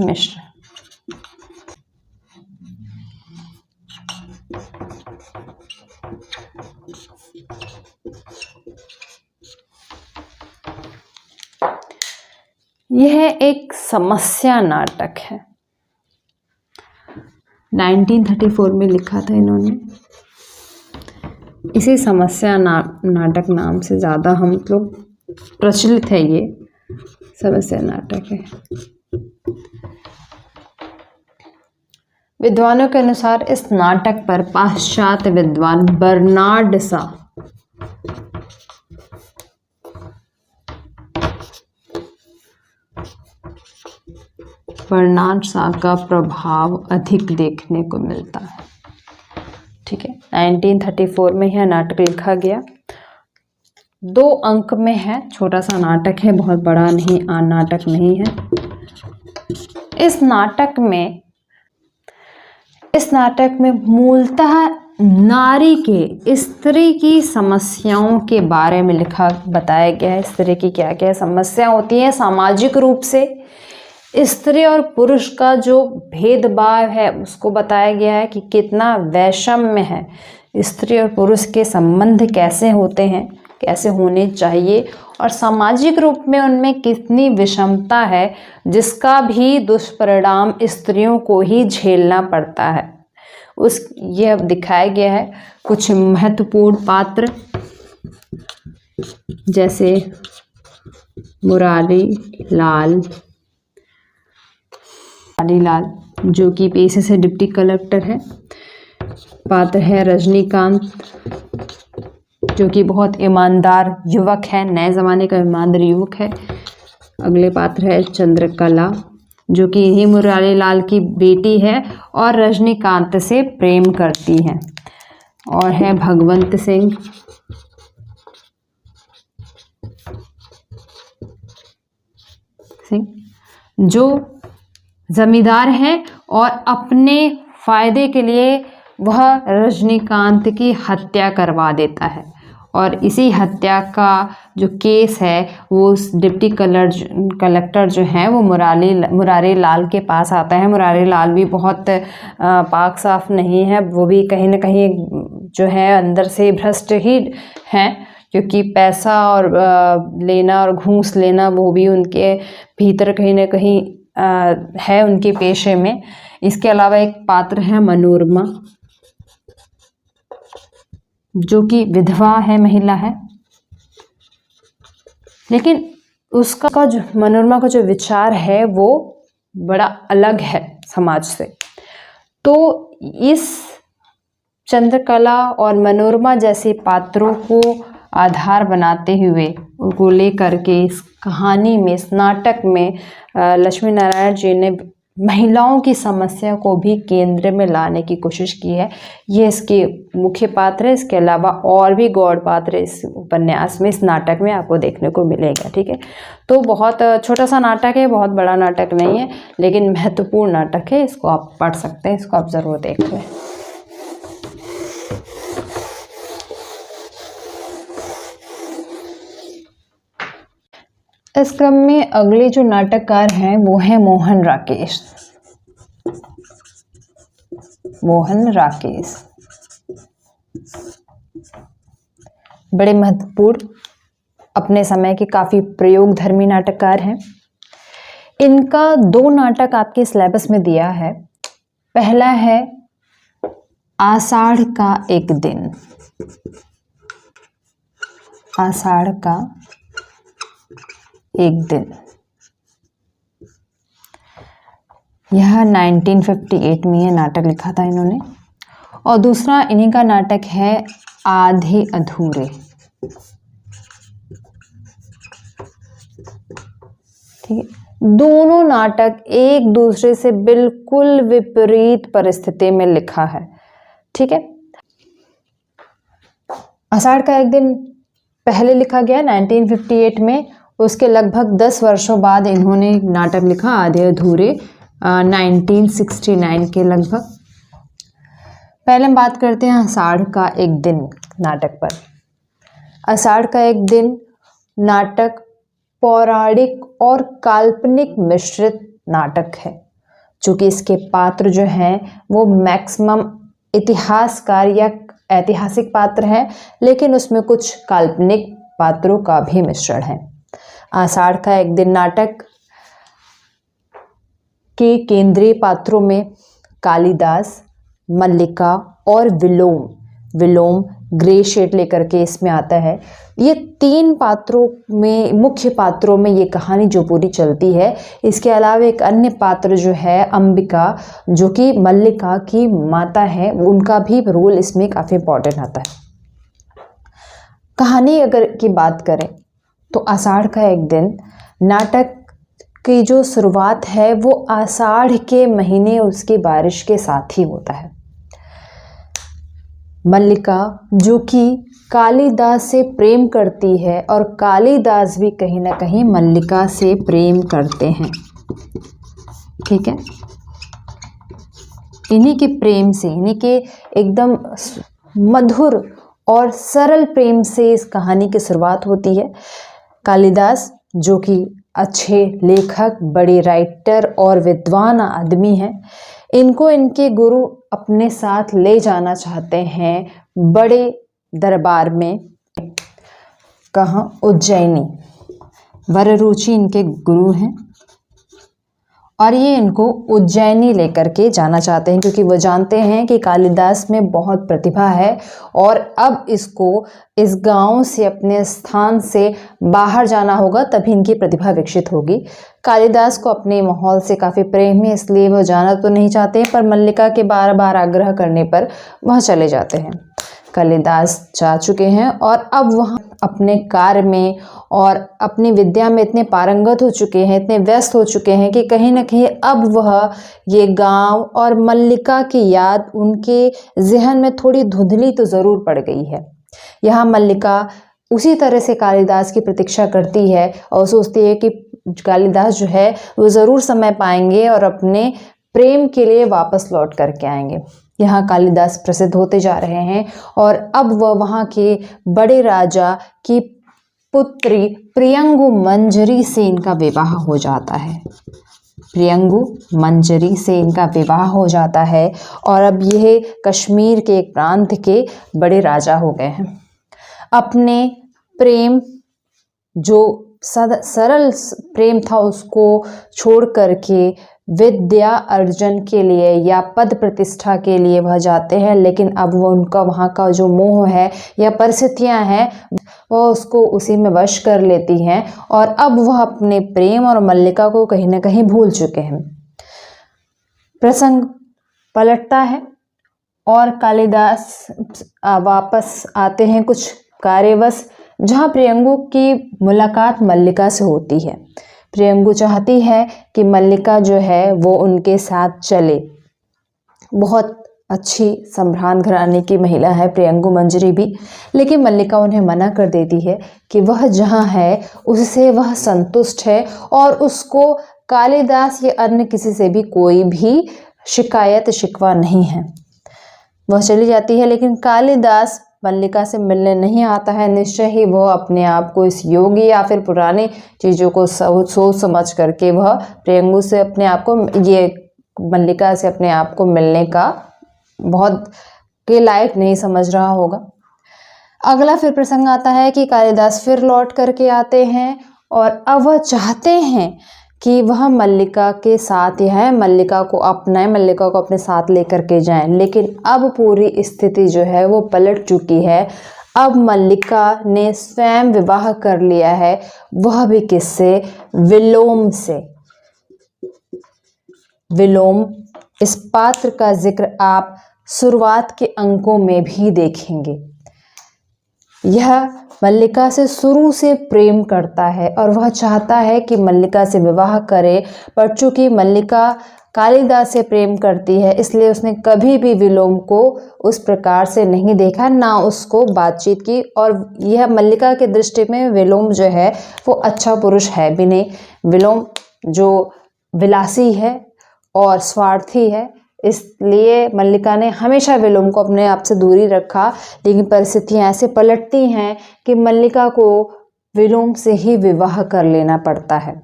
मिश्र। यह एक समस्या नाटक है। 1934 में लिखा था इन्होंने। इसी समस्या नाटक नाम से ज़्यादा हम लोग प्रचलित है, ये समस्या नाटक है। विद्वानों के अनुसार इस नाटक पर पाश्चात्य विद्वान बर्नार्ड शॉ का प्रभाव अधिक देखने को मिलता है। ठीक है, 1934 में यह नाटक लिखा गया। 2 अंक में है, छोटा सा नाटक है, बहुत बड़ा नहीं, नाटक नहीं है। इस नाटक में मूलतः नारी के, स्त्री की समस्याओं के बारे में बताया गया है। स्त्री की क्या क्या समस्या होती है सामाजिक रूप से, स्त्री और पुरुष का जो भेदभाव है उसको बताया गया है कि कितना वैषम्य है, स्त्री और पुरुष के संबंध कैसे होते हैं, कैसे होने चाहिए, और सामाजिक रूप में उनमें कितनी विषमता है जिसका भी दुष्परिणाम स्त्रियों को ही झेलना पड़ता है। यह दिखाया गया है। कुछ महत्वपूर्ण पात्र जैसे मुरारी लाल जो कि पेशे से डिप्टी कलेक्टर है। पात्र है रजनीकांत जो कि बहुत ईमानदार युवक है, नए ज़माने का ईमानदार युवक है। अगले पात्र है चंद्रकला जो कि इन्हीं मुरारी लाल की बेटी है और रजनीकांत से प्रेम करती है। और है भगवंत सिंह जो जमींदार हैं और अपने फायदे के लिए वह रजनीकांत की हत्या करवा देता है। और इसी हत्या का जो केस है वो डिप्टी कलेक्टर जो है वो मुरारी लाल के पास आता है। मुरारी लाल भी बहुत पाक साफ नहीं है, वो भी कहीं ना कहीं जो है अंदर से भ्रष्ट ही हैं, क्योंकि पैसा और लेना और घूस लेना वो भी उनके भीतर कहीं ना कहीं है उनके पेशे में। इसके अलावा एक पात्र है मनोरमा जो कि विधवा है, महिला है, लेकिन उसका जो मनोरमा का जो विचार है वो बड़ा अलग है समाज से। तो इस चंद्रकला और मनोरमा जैसे पात्रों को आधार बनाते हुए उनको लेकर के इस कहानी में, इस नाटक में लक्ष्मी नारायण जी ने महिलाओं की समस्या को भी केंद्र में लाने की कोशिश की है। ये इसके मुख्य पात्र है। इसके अलावा और भी गौड़ पात्र इस उपन्यास में, इस नाटक में आपको देखने को मिलेगा। ठीक है, तो बहुत छोटा सा नाटक है, बहुत बड़ा नाटक नहीं है, लेकिन महत्वपूर्ण नाटक है। इसको आप पढ़ सकते हैं, इसको आप ज़रूर देख लें। इस क्रम में अगले जो नाटककार हैं वो हैं मोहन राकेश। बड़े महत्वपूर्ण, अपने समय के काफ़ी प्रयोगधर्मी नाटककार हैं। इनका 2 नाटक आपके सिलेबस में दिया है। पहला है आषाढ़ का एक दिन। आषाढ़ का एक दिन, यह 1958 में यह नाटक लिखा था इन्होंने। और दूसरा इन्हीं का नाटक है आधे अधूरे। ठीक है, दोनों नाटक एक दूसरे से बिल्कुल विपरीत परिस्थिति में लिखा है। ठीक है, आषाढ़ का एक दिन पहले लिखा गया 1958 में, उसके लगभग 10 वर्षों बाद इन्होंने नाटक लिखा आधे अधूरे 1969 के लगभग। पहले हम बात करते हैं आषाढ़ का एक दिन नाटक पर। आषाढ़ का एक दिन नाटक पौराणिक और काल्पनिक मिश्रित नाटक है, चूँकि इसके पात्र जो हैं वो मैक्सिमम इतिहासकार या ऐतिहासिक पात्र हैं, लेकिन उसमें कुछ काल्पनिक पात्रों का भी मिश्रण है। आषाढ़ का एक दिन नाटक के केंद्रीय पात्रों में कालिदास, मल्लिका और विलोम ग्रे शेड लेकर के इसमें आता है। ये 3 पात्रों में, मुख्य पात्रों में ये कहानी जो पूरी चलती है। इसके अलावा एक अन्य पात्र जो है अंबिका, जो कि मल्लिका की माता है, उनका भी रोल इसमें काफ़ी इम्पोर्टेंट आता है। कहानी अगर की बात करें तो आषाढ़ का एक दिन, नाटक की जो शुरुआत है वो आषाढ़ के महीने उसकी बारिश के साथ ही होता है। मल्लिका जो कि कालिदास से प्रेम करती है और कालिदास भी कहीं ना कहीं मल्लिका से प्रेम करते हैं, ठीक है। इन्हीं के प्रेम से, इन्हीं के एकदम मधुर और सरल प्रेम से इस कहानी की शुरुआत होती है। कालिदास जो कि अच्छे लेखक, बड़े राइटर और विद्वान आदमी हैं, इनको इनके गुरु अपने साथ ले जाना चाहते हैं बड़े दरबार में। कहाँ? उज्जैनी। वररुचि इनके गुरु हैं और ये इनको उज्जैनी लेकर के जाना चाहते हैं, क्योंकि वो जानते हैं कि कालिदास में बहुत प्रतिभा है और अब इसको इस गांव से, अपने स्थान से बाहर जाना होगा, तभी इनकी प्रतिभा विकसित होगी। कालिदास को अपने माहौल से काफ़ी प्रेम है, इसलिए वह जाना तो नहीं चाहते, पर मल्लिका के बार बार आग्रह करने पर वह चले जाते हैं। कालिदास जा चुके हैं और अब वह अपने कार्य में और अपनी विद्या में इतने पारंगत हो चुके हैं, इतने व्यस्त हो चुके हैं कि कहीं ना कहीं अब वह ये गांव और मल्लिका की याद उनके जहन में थोड़ी धुंधली तो ज़रूर पड़ गई है। यहाँ मल्लिका उसी तरह से कालिदास की प्रतीक्षा करती है और सोचती है कि कालिदास जो है वो ज़रूर समय पाएंगे और अपने प्रेम के लिए वापस लौट करके आएंगे। यहाँ कालिदास प्रसिद्ध होते जा रहे हैं और अब वह वहाँ के बड़े राजा की पुत्री प्रियंगु मंजरी से इनका विवाह हो जाता है। प्रियंगु मंजरी से इनका विवाह हो जाता है और अब यह कश्मीर के एक प्रांत के बड़े राजा हो गए हैं। अपने प्रेम, जो सरल प्रेम था, उसको छोड़ करके विद्या अर्जन के लिए या पद प्रतिष्ठा के लिए वह जाते हैं, लेकिन अब वो उनका वहाँ का जो मोह है या परिस्थितियाँ हैं वह उसको उसी में वश कर लेती हैं और अब वह अपने प्रेम और मल्लिका को कहीं ना कहीं भूल चुके हैं। प्रसंग पलटता है और कालिदास वापस आते हैं कुछ कार्यवश, जहाँ प्रियंगु की मुलाकात मल्लिका से होती है। प्रियंगु चाहती है कि मल्लिका जो है वो उनके साथ चले। बहुत अच्छी सम्भ्रांत घराने की महिला है प्रियंगु मंजरी भी, लेकिन मल्लिका उन्हें मना कर देती है कि वह जहाँ है उससे वह संतुष्ट है और उसको कालिदास या अन्य किसी से भी कोई भी शिकायत शिकवा नहीं है। वह चली जाती है, लेकिन कालिदास मल्लिका से मिलने नहीं आता है। निश्चय ही वह अपने आप को इस योगी या फिर पुरानी चीज़ों को सोच समझ करके वह प्रियंगु से अपने आप को, ये मल्लिका से अपने आप को मिलने का बहुत के लायक नहीं समझ रहा होगा। अगला फिर प्रसंग आता है कि कालिदास फिर लौट करके आते हैं और अब वह चाहते हैं कि वह मल्लिका के साथ ही है, मल्लिका को अपनाएं, मल्लिका को अपने साथ लेकर के जाएं, लेकिन अब पूरी स्थिति जो है वो पलट चुकी है। अब मल्लिका ने स्वयं विवाह कर लिया है, वह भी किससे? विलोम से। विलोम, इस पात्र का जिक्र आप शुरुआत के अंकों में भी देखेंगे। यह मल्लिका से शुरू से प्रेम करता है और वह चाहता है कि मल्लिका से विवाह करे, पर चूंकि मल्लिका कालिदास से प्रेम करती है इसलिए उसने कभी भी विलोम को उस प्रकार से नहीं देखा, ना उसको बातचीत की। और यह मल्लिका के दृष्टि में विलोम जो है वो अच्छा पुरुष है भी नहीं। विलोम जो विलासी है और स्वार्थी है, इसलिए मल्लिका ने हमेशा विलोम को अपने आप से दूरी रखा। लेकिन परिस्थितियाँ ऐसे पलटती हैं कि मल्लिका को विलोम से ही विवाह कर लेना पड़ता है।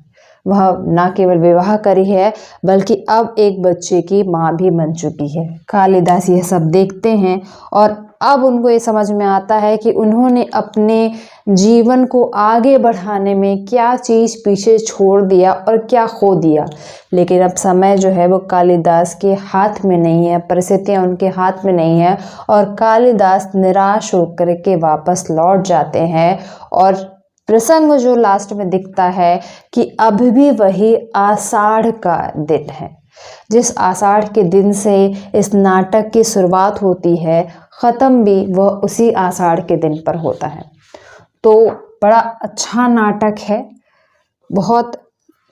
वह न केवल विवाह करी है बल्कि अब एक बच्चे की माँ भी बन चुकी है। कालिदास यह सब देखते हैं और अब उनको ये समझ में आता है कि उन्होंने अपने जीवन को आगे बढ़ाने में क्या चीज़ पीछे छोड़ दिया और क्या खो दिया। लेकिन अब समय जो है वो कालिदास के हाथ में नहीं है, परिस्थितियाँ उनके हाथ में नहीं है और कालिदास निराश होकर के वापस लौट जाते हैं। और प्रसंग जो लास्ट में दिखता है कि अब भी वही आषाढ़ का दिन है, जिस आषाढ़ के दिन से इस नाटक की शुरुआत होती है, ख़त्म भी वह उसी आषाढ़ के दिन पर होता है। तो बड़ा अच्छा नाटक है, बहुत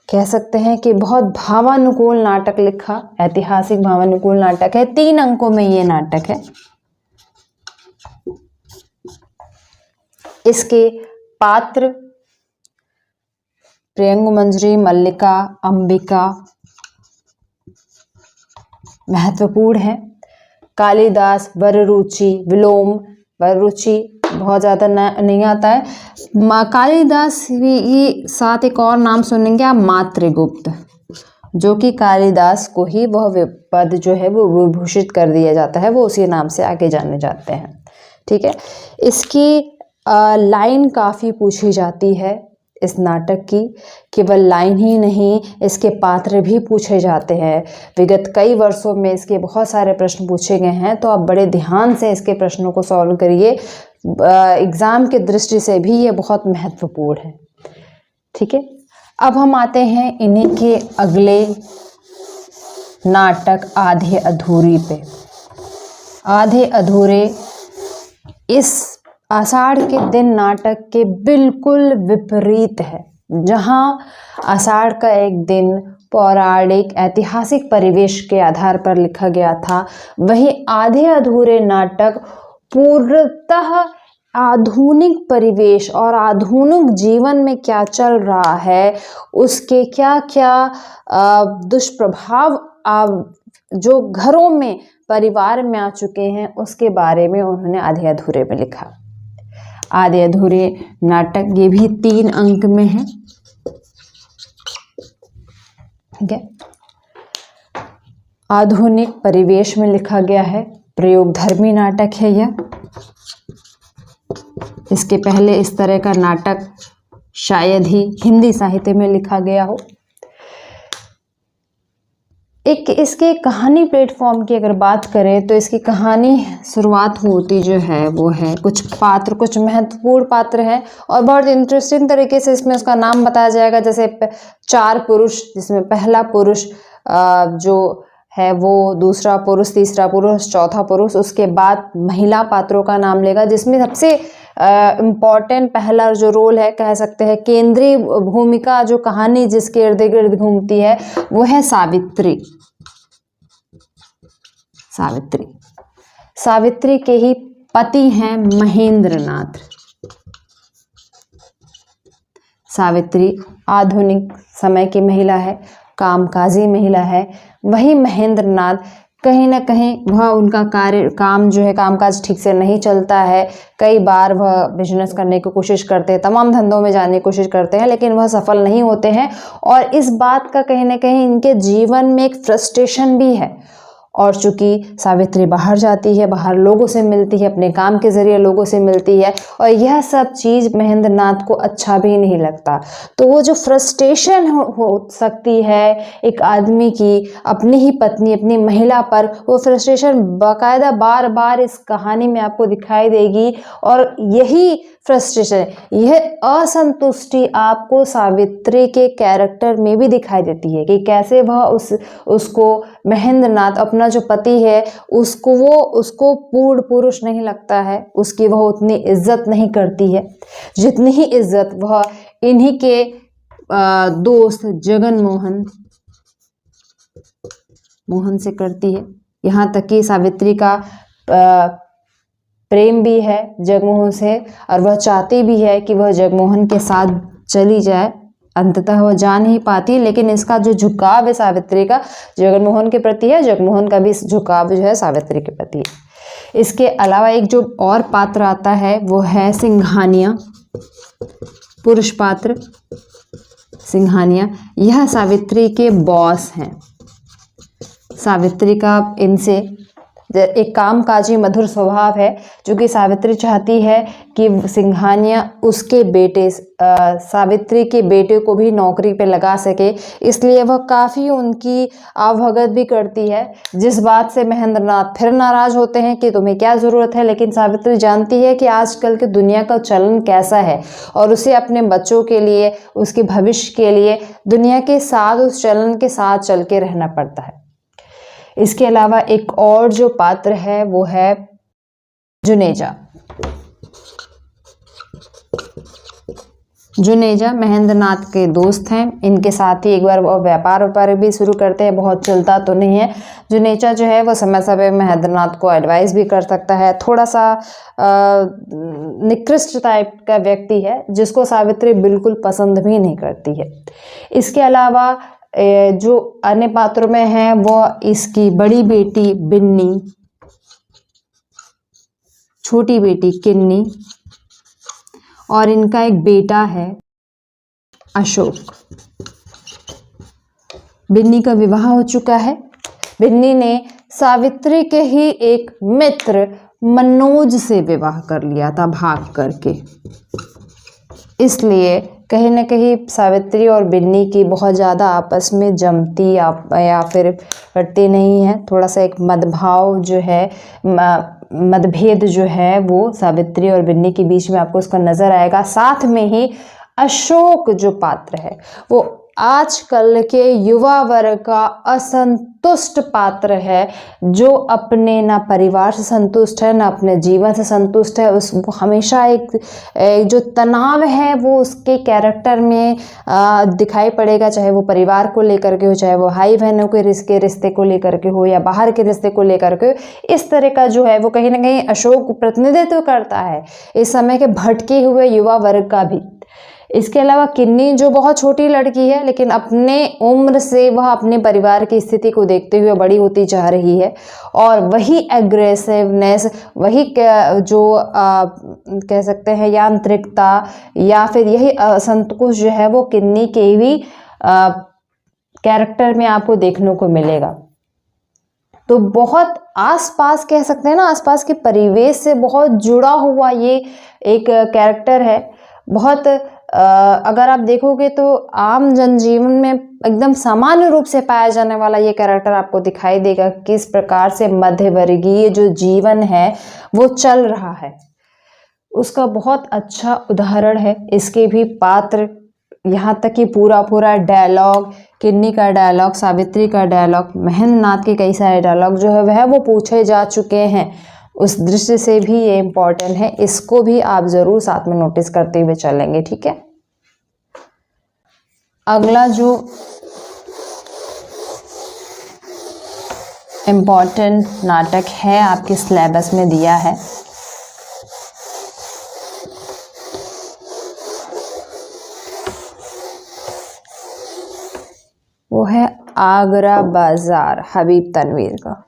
कह सकते हैं कि बहुत भावानुकूल नाटक लिखा, ऐतिहासिक भावानुकूल नाटक है। 3 अंकों में ये नाटक है। इसके पात्र प्रियंगु मंजरी, मल्लिका, अंबिका महत्वपूर्ण है। कालिदास, वररुचि, विलोम, वररुचि बहुत ज़्यादा नहीं आता है। कालिदास ये साथ एक और नाम सुनेंगे आप, मातृगुप्त, जो कि कालिदास को ही वह पद जो है वो विभूषित कर दिया जाता है, वो उसी नाम से आगे जाने जाते हैं। ठीक है, इसकी लाइन काफ़ी पूछी जाती है इस नाटक की। केवल लाइन ही नहीं, इसके पात्र भी पूछे जाते हैं। विगत कई वर्षों में इसके बहुत सारे प्रश्न पूछे गए हैं, तो आप बड़े ध्यान से इसके प्रश्नों को सॉल्व करिए। एग्ज़ाम के दृष्टि से भी ये बहुत महत्वपूर्ण है। ठीक है, अब हम आते हैं इन्हीं के अगले नाटक आधे अधूरी पे। आधे अधूरे इस आषाढ़ के दिन नाटक के बिल्कुल विपरीत है। जहाँ आषाढ़ का एक दिन पौराणिक ऐतिहासिक परिवेश के आधार पर लिखा गया था, वहीं आधे अधूरे नाटक पूर्णतः आधुनिक परिवेश और आधुनिक जीवन में क्या चल रहा है, उसके क्या क्या दुष्प्रभाव जो घरों में परिवार में आ चुके हैं, उसके बारे में उन्होंने आधे अधूरे में लिखा। आधे अधूरे नाटक ये भी 3 अंक में है। ठीक है, आधुनिक परिवेश में लिखा गया है, प्रयोगधर्मी नाटक है यह। इसके पहले इस तरह का नाटक शायद ही हिंदी साहित्य में लिखा गया हो। एक इसके कहानी प्लेटफॉर्म की अगर बात करें तो इसकी कहानी शुरुआत होती जो है वो है, कुछ पात्र, कुछ महत्वपूर्ण पात्र हैं और बहुत इंटरेस्टिंग तरीके से इसमें उसका नाम बताया जाएगा। जैसे 4 पुरुष, जिसमें पहला पुरुष जो है वो दूसरा पुरुष, तीसरा पुरुष, चौथा पुरुष, उसके बाद महिला पात्रों का नाम लेगा, जिसमें सबसे इम्पॉर्टेंट पहला जो रोल है, कह सकते हैं केंद्रीय भूमिका, जो कहानी जिसके इर्द गिर्द घूमती है, वो है सावित्री। सावित्री सावित्री के ही पति हैं महेंद्रनाथ। सावित्री आधुनिक समय की महिला है, कामकाजी महिला है। वही महेंद्रनाथ कहीं ना कहीं वह उनका काम जो है, कामकाज ठीक से नहीं चलता है। कई बार वह बिजनेस करने की कोशिश करते हैं, तमाम धंधों में जाने की कोशिश करते हैं, लेकिन वह सफल नहीं होते हैं। और इस बात का कहीं ना कहीं इनके जीवन में एक फ्रस्ट्रेशन भी है। और चूंकि सावित्री बाहर जाती है, बाहर लोगों से मिलती है, अपने काम के ज़रिए लोगों से मिलती है, और यह सब चीज़ महेंद्रनाथ को अच्छा भी नहीं लगता। तो वो जो फ्रस्ट्रेशन हो सकती है एक आदमी की अपनी ही पत्नी, अपनी महिला पर, वो फ्रस्ट्रेशन बाकायदा बार बार इस कहानी में आपको दिखाई देगी। और यही फ्रस्ट्रेशन, यह असंतुष्टि आपको सावित्री के कैरेक्टर में भी दिखाई देती है कि कैसे वह उसको महेंद्रनाथ, अपना जो पति है, उसको पूर्ण पुरुष नहीं लगता है, उसकी वह उतनी इज्जत नहीं करती है जितनी ही इज्जत वह इन्हीं के दोस्त जगन मोहन से करती है। यहाँ तक कि सावित्री का प्रेम भी है जगमोहन से, और वह चाहती भी है कि वह जगमोहन के साथ चली जाए। अंततः वह जा नहीं पाती, लेकिन इसका जो झुकाव है सावित्री का जगनमोहन के प्रति है, जगमोहन का भी झुकाव जो है सावित्री के प्रति है। इसके अलावा एक जो और पात्र आता है वो है सिंघानिया, पुरुष पात्र सिंघानिया, यह सावित्री के बॉस हैं। सावित्री का इनसे एक कामकाजी मधुर स्वभाव है, जो कि सावित्री चाहती है कि सिंघानिया उसके बेटे सावित्री के बेटे को भी नौकरी पे लगा सके, इसलिए वह काफ़ी उनकी आवभगत भी करती है, जिस बात से महेंद्रनाथ फिर नाराज होते हैं कि तुम्हें क्या ज़रूरत है। लेकिन सावित्री जानती है कि आजकल के दुनिया का चलन कैसा है और उसे अपने बच्चों के लिए, उसके भविष्य के लिए दुनिया के साथ, उस चलन के साथ चल के रहना पड़ता है। इसके अलावा एक और जो पात्र है वो है जुनेजा। जुनेजा महेंद्रनाथ के दोस्त हैं, इनके साथ ही एक बार वो व्यापार भी शुरू करते हैं। बहुत चलता तो नहीं है। जुनेजा जो है वो समय समय महेंद्रनाथ को एडवाइस भी कर सकता है। थोड़ा सा निकृष्ट टाइप का व्यक्ति है, जिसको सावित्री बिल्कुल पसंद भी नहीं करती है। इसके अलावा जो अन्य पात्रों में है वो इसकी बड़ी बेटी बिन्नी, छोटी बेटी किन्नी और इनका एक बेटा है अशोक। बिन्नी का विवाह हो चुका है। बिन्नी ने सावित्री के ही एक मित्र मनोज से विवाह कर लिया था भाग करके, इसलिए कहीं ना कहीं सावित्री और बिन्नी की बहुत ज़्यादा आपस में जमती या फिर पड़ती नहीं है। थोड़ा सा एक मतभाव जो है, मतभेद जो है वो सावित्री और बिन्नी के बीच में आपको उसका नज़र आएगा। साथ में ही अशोक जो पात्र है वो आजकल के युवा वर्ग का असंतुष्ट पात्र है, जो अपने ना परिवार से संतुष्ट है, ना अपने जीवन से संतुष्ट है। उसको हमेशा एक जो तनाव है वो उसके कैरेक्टर में दिखाई पड़ेगा, चाहे वो परिवार को लेकर के हो, चाहे वो भाई बहनों के रिश्ते को लेकर के हो या बाहर के रिश्ते को लेकर के हो। इस तरह का जो है वो कहीं ना कहीं अशोक प्रतिनिधित्व करता है इस समय के भटके हुए युवा वर्ग का भी। इसके अलावा किन्नी जो बहुत छोटी लड़की है, लेकिन अपने उम्र से वह अपने परिवार की स्थिति को देखते हुए बड़ी होती जा रही है, और वही एग्रेसिवनेस, वही जो कह सकते हैं यांत्रिकता या फिर यही असंतोष जो है वो किन्नी के भी कैरेक्टर में आपको देखने को मिलेगा। तो बहुत आसपास कह सकते हैं ना, आसपास के परिवेश से बहुत जुड़ा हुआ ये एक कैरेक्टर है। बहुत अगर आप देखोगे तो आम जनजीवन में एकदम सामान्य रूप से पाया जाने वाला ये कैरेक्टर आपको दिखाई देगा, किस प्रकार से मध्यवर्गीय जो जीवन है वो चल रहा है, उसका बहुत अच्छा उदाहरण है। इसके भी पात्र, यहाँ तक कि पूरा डायलॉग, किन्नी का डायलॉग, सावित्री का डायलॉग, महेंद्रनाथ के कई सारे डायलॉग जो है वह वो पूछे जा चुके हैं। उस दृष्टि से भी ये इम्पोर्टेंट है, इसको भी आप ज़रूर साथ में नोटिस करते हुए चलेंगे, ठीक है। अगला जो इम्पोर्टेंट नाटक है आपके सिलेबस में दिया है, वो है आगरा बाजार, हबीब तनवीर का।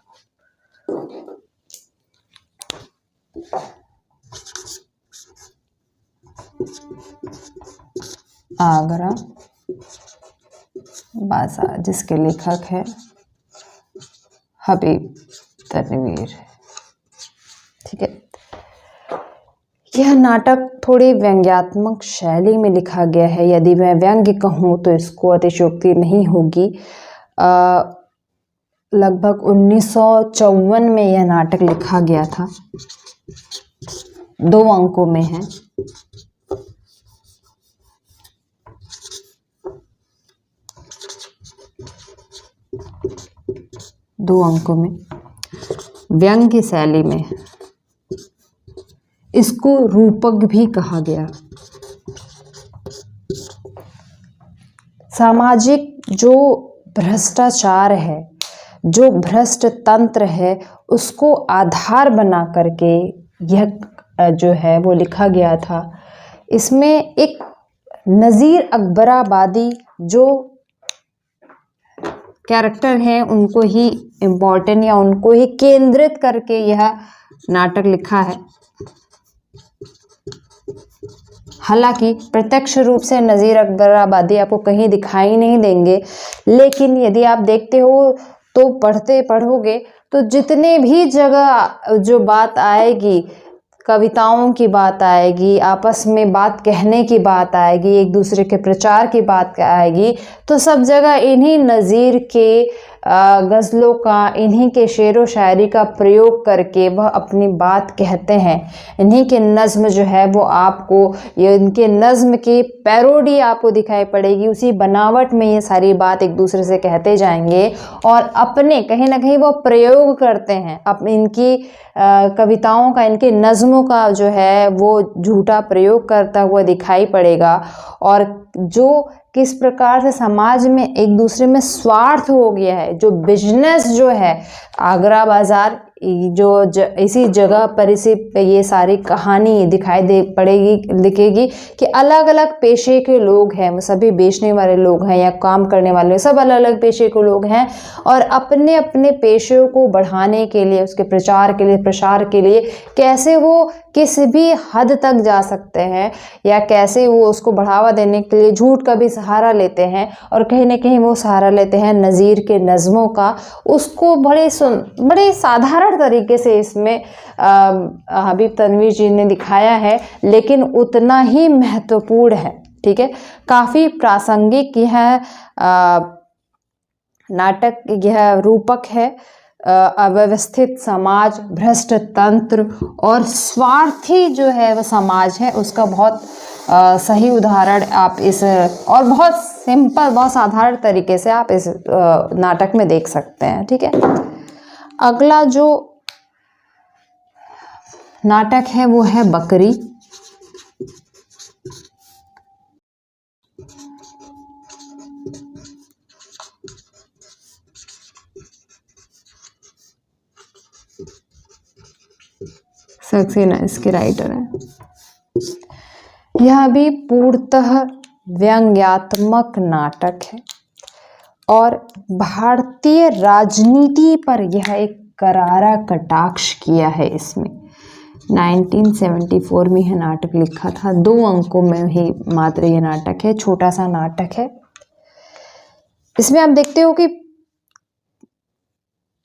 आगरा बाजार, जिसके लेखक है हबीब तनवीर, ठीक है। यह नाटक थोड़ी व्यंग्यात्मक शैली में लिखा गया है। यदि मैं व्यंग्य कहूँ तो इसको अतिशयोक्ति नहीं होगी। लगभग 1954 में यह नाटक लिखा गया था। 2 अंकों में है। दो अंकों में, व्यंग्य की शैली में। इसको रूपक भी कहा गया। सामाजिक जो भ्रष्टाचार है, जो भ्रष्ट तंत्र है, उसको आधार बना करके यह जो है वो लिखा गया था। इसमें एक नज़ीर अकबराबादी जो कैरेक्टर हैं उनको ही इम्पोर्टेंट या उनको ही केंद्रित करके यह नाटक लिखा है। हालांकि प्रत्यक्ष रूप से नज़ीर अकबराबादी आपको कहीं दिखाई नहीं देंगे, लेकिन यदि आप देखते हो तो पढ़ोगे तो जितने भी जगह जो बात आएगी, कविताओं की बात आएगी, आपस में बात कहने की बात आएगी, एक दूसरे के प्रचार की बात आएगी, तो सब जगह इन्हीं नज़ीर के गज़लों का, इन्हीं के शेर व शायरी का प्रयोग करके वह अपनी बात कहते हैं। इन्हीं के नज़्म जो है वो आपको, ये इनके नज़्म की पैरोडी आपको दिखाई पड़ेगी, उसी बनावट में ये सारी बात एक दूसरे से कहते जाएंगे और अपने कहीं ना कहीं वो प्रयोग करते हैं। अब इनकी कविताओं का, इनके नज़्मों का जो है वो झूठा प्रयोग करता हुआ दिखाई पड़ेगा, और जो किस प्रकार से समाज में एक दूसरे में स्वार्थ हो गया है, जो बिजनेस जो है, आगरा बाज़ार इसी जगह पर इसी ये सारी कहानी दिखाई दे पड़ेगी, लिखेगी कि अलग अलग पेशे के लोग हैं, वो सभी बेचने वाले लोग हैं या काम करने वाले, सब अलग अलग पेशे के लोग हैं, और अपने अपने पेशों को बढ़ाने के लिए, उसके प्रचार के लिए, प्रसार के लिए कैसे वो किसी भी हद तक जा सकते हैं, या कैसे वो उसको बढ़ावा देने के लिए झूठ का भी सहारा लेते हैं, और कहीं ना कहीं वो सहारा लेते हैं नज़ीर के नज़्मों का। उसको बड़े साधारण तरीके से इसमें हबीब तनवीर जी ने दिखाया है, लेकिन उतना ही महत्वपूर्ण है। ठीक है, काफ़ी प्रासंगिक यह नाटक, यह रूपक है। अव्यवस्थित समाज, भ्रष्ट तंत्र और स्वार्थी जो है वह समाज है, उसका बहुत सही उदाहरण आप इस, और बहुत सिंपल, बहुत साधारण तरीके से आप इस नाटक में देख सकते हैं। ठीक है, अगला जो नाटक है वो है बकरी। सक्सेना इसके राइटर हैं। यह भी पूर्णतः व्यंग्यात्मक नाटक है और भारतीय राजनीति पर यह एक करारा कटाक्ष किया है। इसमें 1974 में यह नाटक लिखा था, 2 अंकों में ही मात्र यह नाटक है, छोटा सा नाटक है। इसमें आप देखते हो कि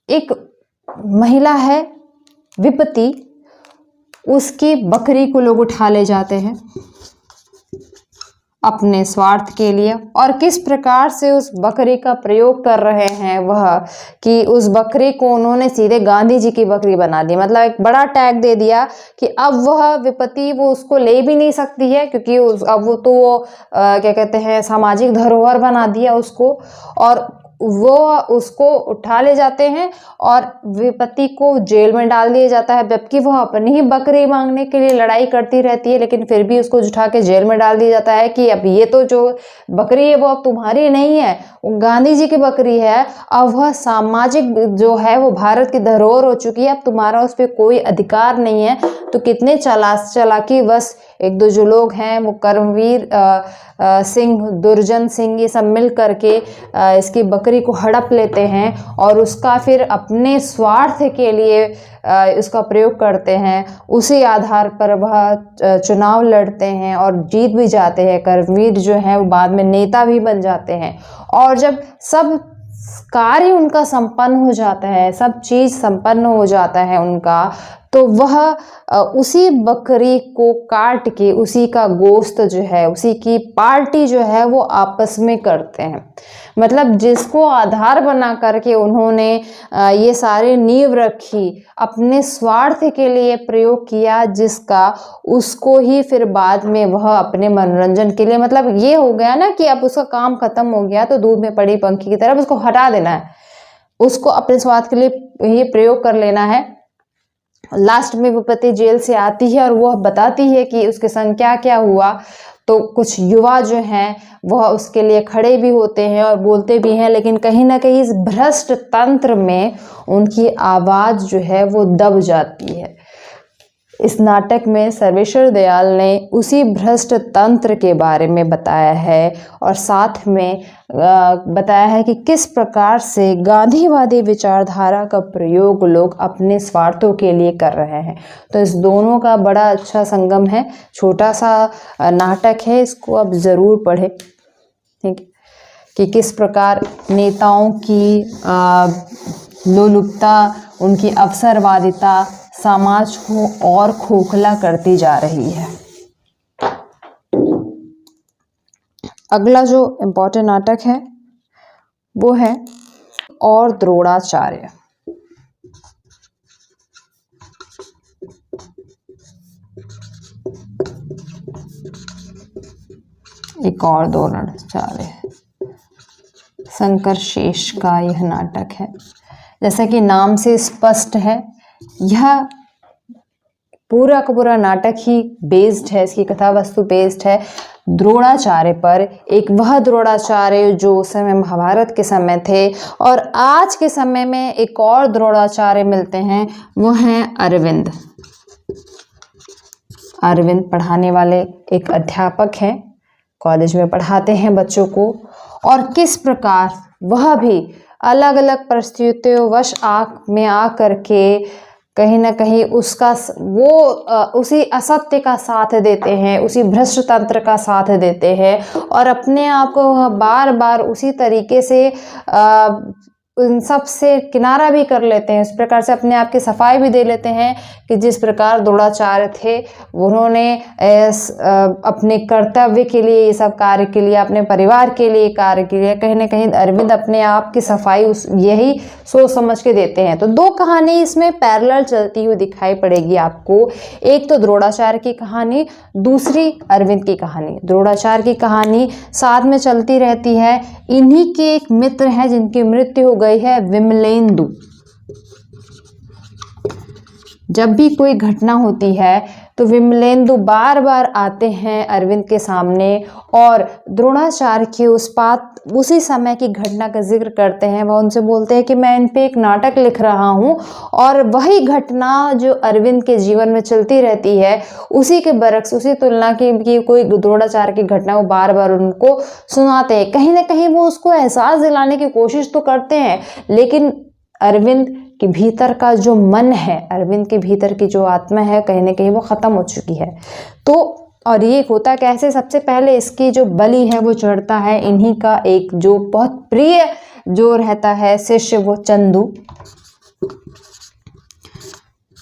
एक महिला है विपत्ति, उसकी बकरी को लोग उठा ले जाते हैं अपने स्वार्थ के लिए, और किस प्रकार से उस बकरी का प्रयोग कर रहे हैं वह, कि उस बकरी को उन्होंने सीधे गांधी जी की बकरी बना दी। मतलब एक बड़ा टैग दे दिया कि अब वह विपत्ति वो उसको ले भी नहीं सकती है, क्योंकि अब वो तो क्या कहते हैं, सामाजिक धरोहर बना दिया उसको, और वो उसको उठा ले जाते हैं और विपत्ति को जेल में डाल दिया जाता है, जबकि वह अपनी ही बकरी मांगने के लिए लड़ाई करती रहती है, लेकिन फिर भी उसको उठा के जेल में डाल दिया जाता है कि अब ये तो जो बकरी है वो अब तुम्हारी नहीं है, वो गांधी जी की बकरी है, अब वह सामाजिक जो है वो भारत की धरोहर हो चुकी है, अब तुम्हारा उस पर कोई अधिकार नहीं है। तो कितने चालाकी बस एक दो जो लोग हैं वो कर्मवीर सिंह, दुर्जन सिंह, ये सब मिल करके इसकी बकरी को हड़प लेते हैं और उसका फिर अपने स्वार्थ के लिए इसका प्रयोग करते हैं। उसी आधार पर वह चुनाव लड़ते हैं और जीत भी जाते हैं। कर्मवीर जो है वो बाद में नेता भी बन जाते हैं, और जब सब कार्य उनका संपन्न हो जाता है, सब चीज़ संपन्न हो जाता है उनका, तो वह उसी बकरी को काट के उसी का गोश्त जो है, उसी की पार्टी जो है वो आपस में करते हैं। मतलब जिसको आधार बना करके उन्होंने ये सारी नींव रखी, अपने स्वार्थ के लिए प्रयोग किया जिसका, उसको ही फिर बाद में वह अपने मनोरंजन के लिए, मतलब ये हो गया ना कि अब उसका काम खत्म हो गया तो दूध में पड़ी पंखी की तरफ उसको हटा देना है, उसको अपने स्वार्थ के लिए ये प्रयोग कर लेना है। लास्ट में विपत्ति जेल से आती है और वह बताती है कि उसके संग क्या क्या हुआ, तो कुछ युवा जो हैं वह उसके लिए खड़े भी होते हैं और बोलते भी हैं, लेकिन कहीं ना कहीं इस भ्रष्ट तंत्र में उनकी आवाज़ जो है वो दब जाती है। इस नाटक में सर्वेश्वर दयाल ने उसी भ्रष्ट तंत्र के बारे में बताया है और साथ में बताया है कि किस प्रकार से गांधीवादी विचारधारा का प्रयोग लोग अपने स्वार्थों के लिए कर रहे हैं। तो इस दोनों का बड़ा अच्छा संगम है, छोटा सा नाटक है, इसको आप ज़रूर पढ़ें। ठीक है, कि किस प्रकार नेताओं की लोलुपता, उनकी अवसरवादिता समाज को और खोखला करती जा रही है। अगला जो इम्पोर्टेंट नाटक है वो है और द्रोणाचार्य। एक और द्रोणाचार्य शंकर शेष का यह नाटक है। जैसा कि नाम से स्पष्ट है, यह पूरा का पूरा नाटक ही बेस्ड है, इसकी कथा वस्तु बेस्ड है द्रोणाचार्य पर। एक वह द्रोणाचार्य जो उस समय महाभारत के समय थे, और आज के समय में एक और द्रोणाचार्य मिलते हैं, वो हैं अरविंद। अरविंद पढ़ाने वाले एक अध्यापक हैं, कॉलेज में पढ़ाते हैं बच्चों को, और किस प्रकार वह भी अलग अलग परिस्थितियों वश में आ करके कहीं ना कहीं उसका उसी असत्य का साथ देते हैं, उसी भ्रष्ट तंत्र का साथ देते हैं, और अपने आप को बार बार उसी तरीके से उन सब से किनारा भी कर लेते हैं, इस प्रकार से अपने आप की सफाई भी दे लेते हैं कि जिस प्रकार द्रोणाचार्य थे, उन्होंने अपने कर्तव्य के लिए, ये सब कार्य के लिए, अपने परिवार के लिए कार्य के लिए, कहीं ना कहीं अरविंद अपने आप की सफाई यही सोच समझ के देते हैं। तो दो कहानी इसमें पैरेलल चलती हुई दिखाई पड़ेगी आपको। एक तो द्रोणाचार्य की कहानी, दूसरी अरविंद की कहानी। द्रोणाचार्य की कहानी साथ में चलती रहती है। इन्हीं के एक मित्र हैं जिनकी मृत्यु हो गई है, विमलेंदु। जब भी कोई घटना होती है तो विमलेंदु बार बार आते हैं अरविंद के सामने और द्रोणाचार्य की उसी समय की घटना का जिक्र करते हैं। वह उनसे बोलते हैं कि मैं इन पे एक नाटक लिख रहा हूँ, और वही घटना जो अरविंद के जीवन में चलती रहती है, उसी के बरक्स, उसी तुलना की कोई द्रोणाचार्य की घटना वो बार बार उनको सुनाते हैं। कहीं ना कहीं वो उसको एहसास दिलाने की कोशिश तो करते हैं, लेकिन अरविंद के भीतर का जो मन है, अरविंद के भीतर की जो आत्मा है, कहीं ना कहीं वो ख़त्म हो चुकी है। तो और ये होता कैसे, सबसे पहले इसकी जो बलि है वो चढ़ता है इन्हीं का एक जो बहुत प्रिय जो रहता है शिष्य, वो चंदू।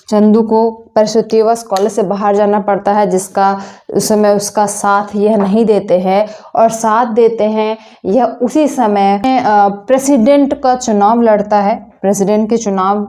चंदू को परिस्थितिवश कॉलेज से बाहर जाना पड़ता है, जिसका उस समय उसका साथ यह नहीं देते हैं, और साथ देते हैं यह उसी समय प्रेसिडेंट का चुनाव लड़ता है। प्रेसिडेंट के चुनाव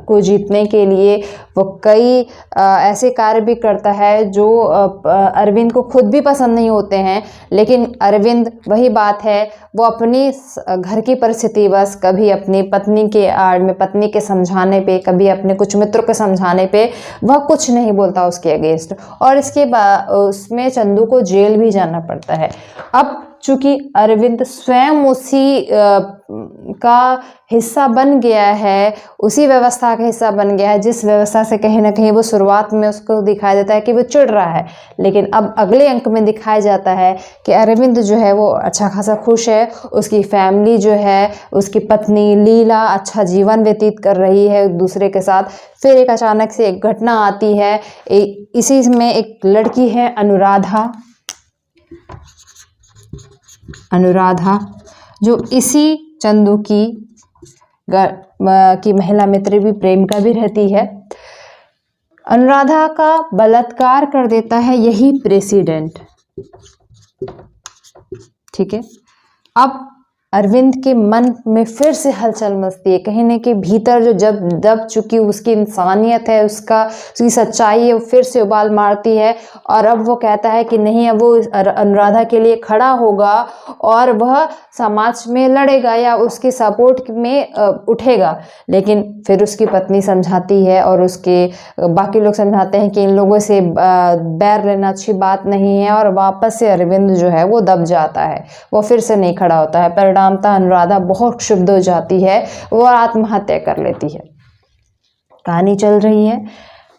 को जीतने के लिए वो कई ऐसे कार्य भी करता है जो अरविंद को खुद भी पसंद नहीं होते हैं, लेकिन अरविंद, वही बात है, वो अपनी घर की परिस्थिति बस कभी अपनी पत्नी के आड़ में, पत्नी के समझाने पे, कभी अपने कुछ मित्रों के समझाने पे वह कुछ नहीं बोलता उसके अगेंस्ट, और इसके बाद उसमें चंदू को जेल भी जाना पड़ता है। अब चूंकि अरविंद स्वयं उसी का हिस्सा बन गया है, उसी व्यवस्था का हिस्सा बन गया है, जिस व्यवस्था से कहीं ना कहीं वो शुरुआत में उसको दिखाई देता है कि वो चिढ़ रहा है, लेकिन अब अगले अंक में दिखाया जाता है कि अरविंद जो है वो अच्छा खासा खुश है, उसकी फैमिली जो है, उसकी पत्नी लीला अच्छा जीवन व्यतीत कर रही है एक दूसरे के साथ। फिर एक अचानक से एक घटना आती है, इसी में एक लड़की है अनुराधा, जो इसी चंदू की महिला मित्र भी, प्रेमिका भी रहती है। अनुराधा का बलात्कार कर देता है यही प्रेसिडेंट। ठीक है, अब अरविंद के मन में फिर से हलचल मचती है, कहीं ना कहीं भीतर जो जब दब चुकी उसकी इंसानियत है, उसकी सच्चाई है, वो फिर से उबाल मारती है, और अब वो कहता है कि नहीं, अब वो अनुराधा के लिए खड़ा होगा और वह समाज में लड़ेगा या उसके सपोर्ट में उठेगा। लेकिन फिर उसकी पत्नी समझाती है और उसके बाकी लोग समझाते हैं कि इन लोगों से बैर लेना अच्छी बात नहीं है, और वापस से अरविंद जो है वो दब जाता है, वो फिर से नहीं खड़ा होता है। परिणामतः अनुराधा बहुत क्षुब्ध हो जाती है, वो आत्महत्या कर लेती है। कहानी चल रही है,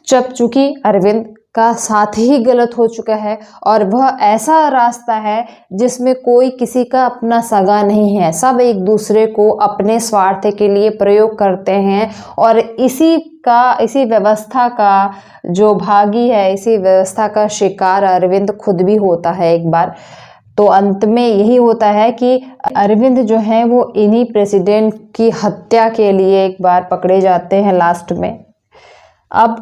चूंकि अरविंद का साथ ही गलत हो चुका है और वह ऐसा रास्ता है जिसमें कोई किसी का अपना सगा नहीं है, सब एक दूसरे को अपने स्वार्थ के लिए प्रयोग करते हैं और इसी व्यवस्था का जो भागी है, इसी व्यवस्था का शिकार अरविंद खुद भी होता है एक बार। तो अंत में यही होता है कि अरविंद जो है वो इन्हीं प्रेसिडेंट की हत्या के लिए एक बार पकड़े जाते हैं लास्ट में। अब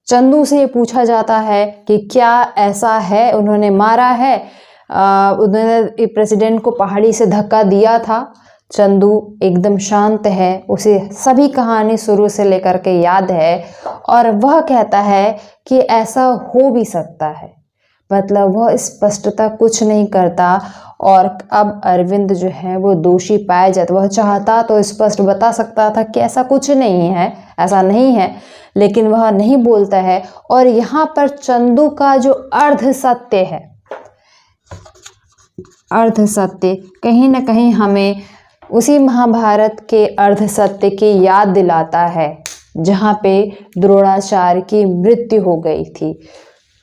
चंदू से पूछा जाता है कि क्या ऐसा है, उन्होंने मारा है, उन्होंने प्रेसिडेंट को पहाड़ी से धक्का दिया था। चंदू एकदम शांत है, उसे सभी कहानी शुरू से लेकर के याद है और वह कहता है कि ऐसा हो भी सकता है, मतलब वह स्पष्टता कुछ नहीं करता। और अब अरविंद जो है वो दोषी पाया जाता। वह चाहता तो स्पष्ट बता सकता था कि ऐसा कुछ नहीं है, ऐसा नहीं है, लेकिन वह नहीं बोलता है। और यहाँ पर चंदू का जो अर्ध सत्य है, अर्ध सत्य कहीं ना कहीं हमें उसी महाभारत के अर्ध सत्य की याद दिलाता है जहाँ पे द्रोणाचार्य की मृत्यु हो गई थी।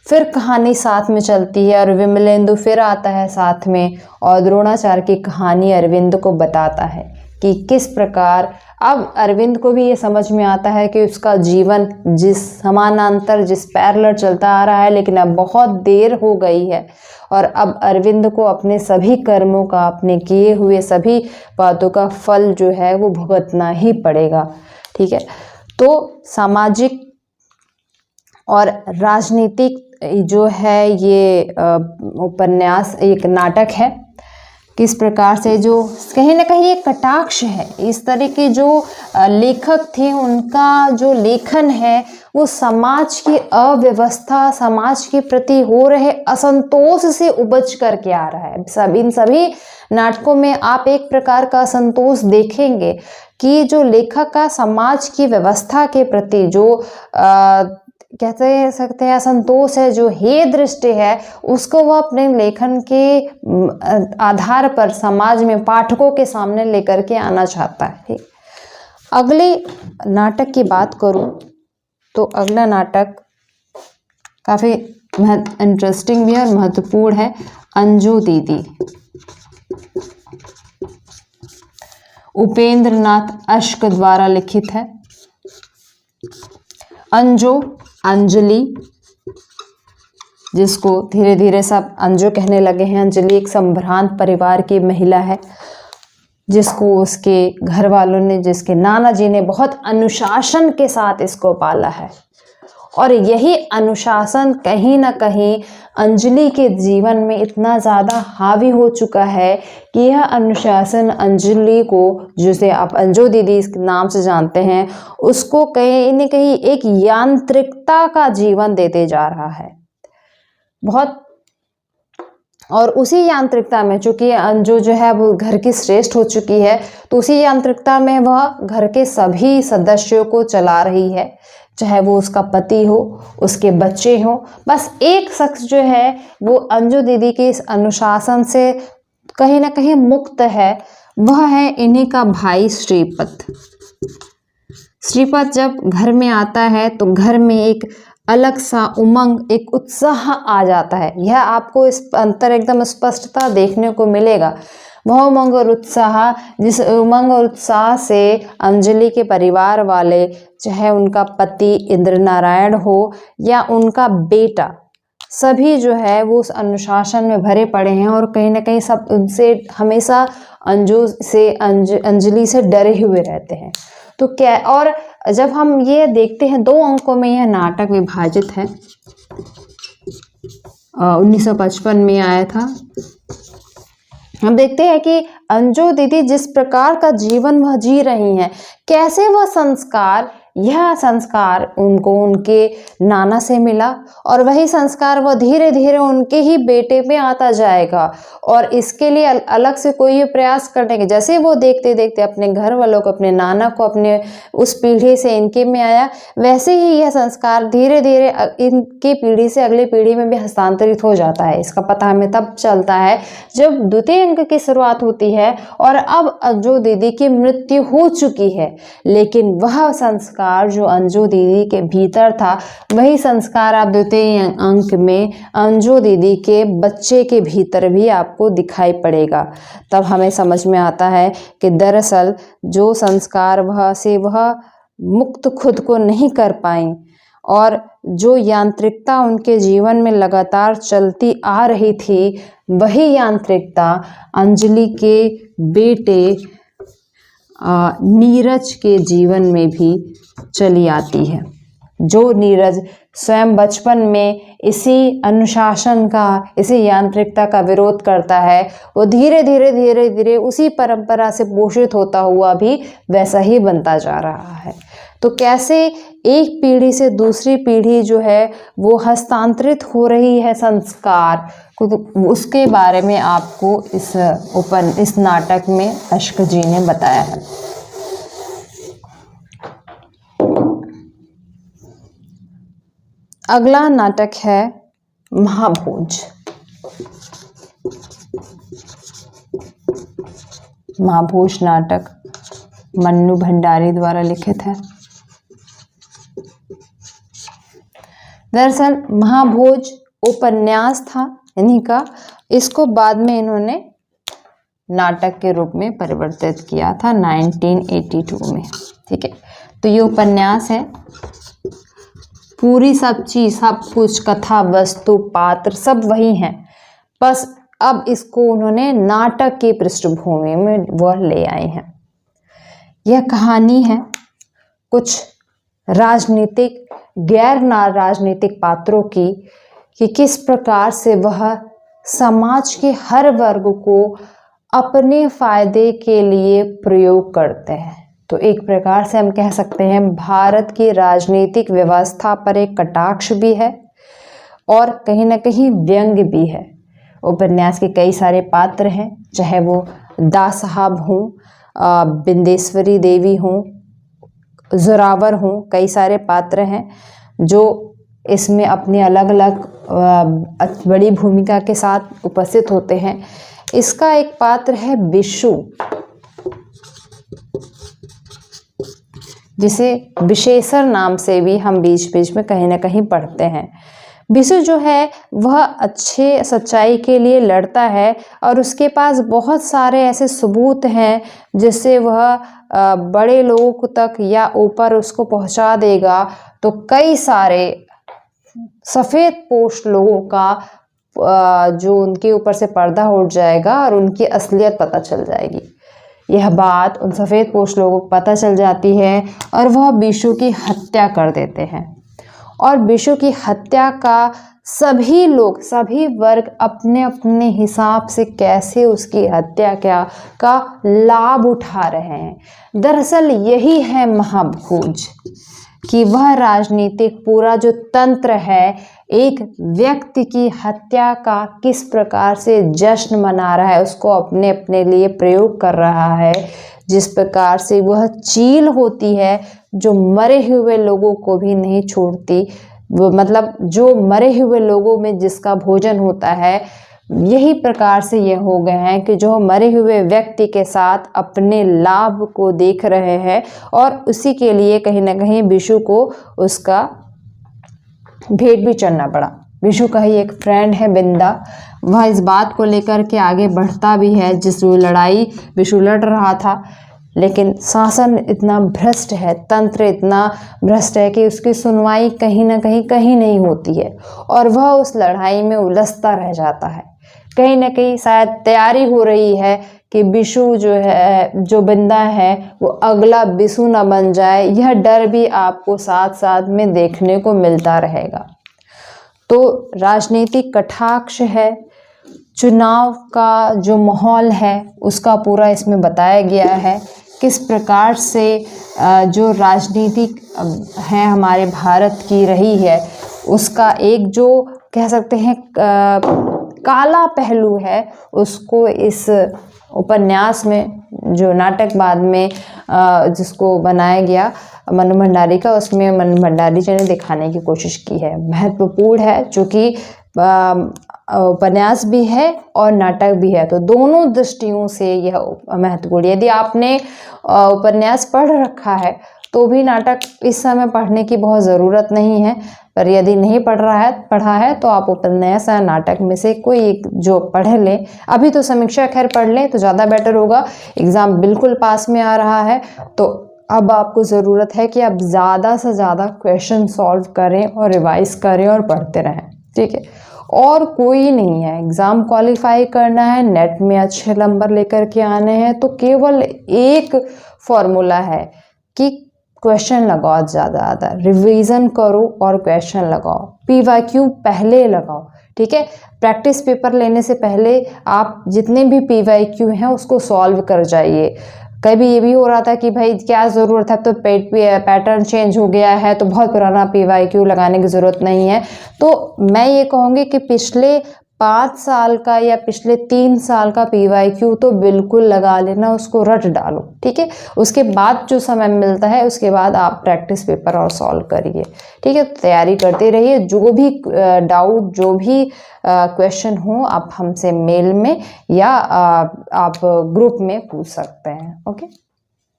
फिर कहानी साथ में चलती है और विमलेंदु फिर आता है साथ में और द्रोणाचार्य की कहानी अरविंद को बताता है कि किस प्रकार अब अरविंद को भी ये समझ में आता है कि उसका जीवन जिस समानांतर जिस पैरेलल चलता आ रहा है, लेकिन अब बहुत देर हो गई है और अब अरविंद को अपने सभी कर्मों का, अपने किए हुए सभी बातों का फल जो है वो भुगतना ही पड़ेगा। ठीक है, तो सामाजिक और राजनीतिक जो है ये उपन्यास एक नाटक है, किस प्रकार से जो कहीं ना कहीं एक कटाक्ष है। इस तरह के जो लेखक थे उनका जो लेखन है वो समाज की अव्यवस्था, समाज के प्रति हो रहे असंतोष से उपज करके आ रहा है। इन सभी नाटकों में आप एक प्रकार का असंतोष देखेंगे कि जो लेखक का समाज की व्यवस्था के प्रति जो कहते सकते हैं असंतोष है, जो हे दृष्टि है, उसको वह अपने लेखन के आधार पर समाज में पाठकों के सामने लेकर के आना चाहता है। अगले नाटक की बात करूं तो अगला नाटक काफ़ी इंटरेस्टिंग भी है और महत्वपूर्ण है, अंजू दीदी। उपेंद्र नाथ अश्क द्वारा लिखित है। अंजू अंजलि, जिसको धीरे धीरे सब अंजू कहने लगे हैं। अंजलि एक संभ्रांत परिवार की महिला है जिसको उसके घर वालों ने, जिसके नाना जी ने बहुत अनुशासन के साथ इसको पाला है और यही अनुशासन कहीं ना कहीं अंजलि के जीवन में इतना ज़्यादा हावी हो चुका है कि यह अनुशासन अंजलि को, जिसे आप अंजू दीदी इस नाम से जानते हैं, उसको कहीं न कहीं एक यांत्रिकता का जीवन देते जा रहा है बहुत। और उसी यांत्रिकता में, चूंकि अंजू जो है वो घर की श्रेष्ठ हो चुकी है, तो उसी यांत्रिकता में वह घर के सभी सदस्यों को चला रही है, चाहे वो उसका पति हो, उसके बच्चे हो। बस एक शख्स जो है वो अंजू दीदी के इस अनुशासन से कहीं ना कहीं मुक्त है, वह है इन्हीं का भाई श्रीपत। श्रीपत जब घर में आता है तो घर में एक अलग सा उमंग, एक उत्साह आ जाता है। यह आपको इस अंतर एकदम स्पष्टता देखने को मिलेगा। वह उमंग और उत्साह, जिस उमंग और उत्साह से अंजलि के परिवार वाले, चाहे उनका पति इंद्र नारायण हो या उनका बेटा, सभी जो है वो उस अनुशासन में भरे पड़े हैं और कहीं ना कहीं सब उनसे हमेशा अंजलि से डरे हुए रहते हैं। तो क्या, और जब हम ये देखते हैं, 2 अंकों में यह नाटक विभाजित है। 1955 में आया था। हम देखते हैं कि अंजू दीदी जिस प्रकार का जीवन वह जी रही हैं, कैसे वह संस्कार, यह संस्कार उनको उनके नाना से मिला और वही संस्कार वह धीरे धीरे उनके ही बेटे में आता जाएगा। और इसके लिए अलग से कोई प्रयास करने के, जैसे वो देखते देखते अपने घर वालों को, अपने नाना को, अपने उस पीढ़ी से इनके में आया, वैसे ही यह संस्कार धीरे धीरे इनके पीढ़ी से अगली पीढ़ी में भी हस्तांतरित हो जाता है। इसका पता हमें तब चलता है जब द्वितीय अंक की शुरुआत होती है और अब अंजू दीदी की मृत्यु हो चुकी है, लेकिन वह संस्कार संस्कार जो अंजू दीदी के भीतर था, वही संस्कार आप द्वितीय अंक में अंजू दीदी के बच्चे के भीतर भी आपको दिखाई पड़ेगा। तब हमें समझ में आता है कि दरअसल जो संस्कार वह मुक्त खुद को नहीं कर पाई और जो यांत्रिकता उनके जीवन में लगातार चलती आ रही थी, वही यांत्रिकता अंजलि के बेटे नीरज के जीवन में भी चली आती है। जो नीरज स्वयं बचपन में इसी अनुशासन का, इसी यांत्रिकता का विरोध करता है, वो धीरे धीरे उसी परंपरा से पोषित होता हुआ भी वैसा ही बनता जा रहा है। तो कैसे एक पीढ़ी से दूसरी पीढ़ी जो है वो हस्तांतरित हो रही है संस्कार, उसके बारे में आपको इस नाटक में अश्क जी ने बताया है। अगला नाटक है महाभोज। महाभोज नाटक मन्नू भंडारी द्वारा लिखित है। दरअसल महाभोज उपन्यास था इन्हीं का, इसको बाद में इन्होंने नाटक के रूप में परिवर्तित किया था 1982 में। ठीक है, तो ये उपन्यास है। पूरी सब चीज, सब कुछ, कथा वस्तु पात्र सब वही हैं, बस अब इसको उन्होंने नाटक की पृष्ठभूमि में वह ले आए हैं। यह कहानी है कुछ राजनीतिक, गैर राजनीतिक पात्रों की, कि किस प्रकार से वह समाज के हर वर्ग को अपने फायदे के लिए प्रयोग करते हैं। तो एक प्रकार से हम कह सकते हैं भारत की राजनीतिक व्यवस्था पर एक कटाक्ष भी है और कहीं ना कहीं व्यंग्य भी है। उपन्यास के कई सारे पात्र हैं, चाहे वो दास साहब हों, बिंदेश्वरी देवी हों, जोरावर हों, कई सारे पात्र हैं जो इसमें अपनी अलग अलग बड़ी भूमिका के साथ उपस्थित होते हैं। इसका एक पात्र है बिशु, जिसे विशेषर नाम से भी हम बीच बीच में कहीं ना कहीं पढ़ते हैं। बिशु जो है वह अच्छे सच्चाई के लिए लड़ता है और उसके पास बहुत सारे ऐसे सबूत हैं जिससे वह बड़े लोगों तक या ऊपर उसको पहुंचा देगा। तो कई सारे सफ़ेद पोश लोगों का जो उनके ऊपर से पर्दा उठ जाएगा और उनकी असलियत पता चल जाएगी। यह बात उन सफ़ेद पोश लोगों को पता चल जाती है और वह बिशु की हत्या कर देते हैं। और बिशु की हत्या का सभी लोग, सभी वर्ग अपने अपने हिसाब से कैसे उसकी हत्या का लाभ उठा रहे हैं। दरअसल यही है महाभोज, कि वह राजनीतिक पूरा जो तंत्र है एक व्यक्ति की हत्या का किस प्रकार से जश्न मना रहा है, उसको अपने अपने लिए प्रयोग कर रहा है। जिस प्रकार से वह चील होती है जो मरे हुए लोगों को भी नहीं छोड़ती, वो मतलब जो मरे हुए लोगों में जिसका भोजन होता है, यही प्रकार से ये हो गए हैं कि जो मरे हुए व्यक्ति के साथ अपने लाभ को देख रहे हैं और उसी के लिए कहीं ना कहीं बिशु को उसका भेंट भी चढ़ना पड़ा। बिशु का ही एक फ्रेंड है बिंदा, वह इस बात को लेकर के आगे बढ़ता भी है जिस लड़ाई बिशु लड़ रहा था, लेकिन शासन इतना भ्रष्ट है, तंत्र इतना भ्रष्ट है कि उसकी सुनवाई कहीं ना कहीं नहीं होती है और वह उस लड़ाई में उलझता रह जाता है। कहीं ना कहीं शायद तैयारी हो रही है कि बिशु जो है, जो बिंदा है, वो अगला बिशु न बन जाए। यह डर भी आपको साथ साथ में देखने को मिलता रहेगा। तो राजनीतिक कटाक्ष है, चुनाव का जो माहौल है उसका पूरा इसमें बताया गया है। किस प्रकार से जो राजनीतिक है हमारे भारत की रही है, उसका एक जो कह सकते हैं काला पहलू है, उसको इस उपन्यास में, जो नाटक बाद में जिसको बनाया गया मन्नू भंडारी का, उसमें मन्नू भंडारी जी ने दिखाने की कोशिश की है। महत्वपूर्ण है, चूँकि उपन्यास भी है और नाटक भी है, तो दोनों दृष्टियों से यह महत्वपूर्ण। यदि आपने उपन्यास पढ़ रखा है तो भी नाटक इस समय पढ़ने की बहुत ज़रूरत नहीं है। पर यदि नहीं पढ़ा है तो आप उपन्यास या नाटक में से कोई एक जो पढ़ लें। अभी तो समीक्षा खैर पढ़ लें तो ज़्यादा बेटर होगा, एग्ज़ाम बिल्कुल पास में आ रहा है। तो अब आपको ज़रूरत है कि आप ज़्यादा से ज़्यादा क्वेश्चन सॉल्व करें और रिवाइज करें और पढ़ते रहें, ठीक है। और कोई नहीं है, एग्ज़ाम क्वालिफाई करना है, नेट में अच्छे नंबर लेकर के आने हैं, तो केवल एक फॉर्मूला है कि क्वेश्चन लगाओ, ज़्यादा रिवीजन करो और क्वेश्चन लगाओ। PYQ पहले लगाओ, ठीक है। प्रैक्टिस पेपर लेने से पहले आप जितने भी PYQ हैं उसको सॉल्व कर जाइए। कभी ये भी हो रहा था कि भाई क्या ज़रूरत है, तो पैटर्न चेंज हो गया है तो बहुत पुराना PYQ लगाने की ज़रूरत नहीं है। तो मैं ये कहूँगी कि पिछले 5 साल का या पिछले 3 साल का PYQ तो बिल्कुल लगा लेना, उसको रट डालो, ठीक है। उसके बाद जो समय मिलता है उसके बाद आप प्रैक्टिस पेपर और सॉल्व करिए, ठीक है। तैयारी करते रहिए। जो भी डाउट, जो भी क्वेश्चन हो आप हमसे मेल में या आप ग्रुप में पूछ सकते हैं। ओके।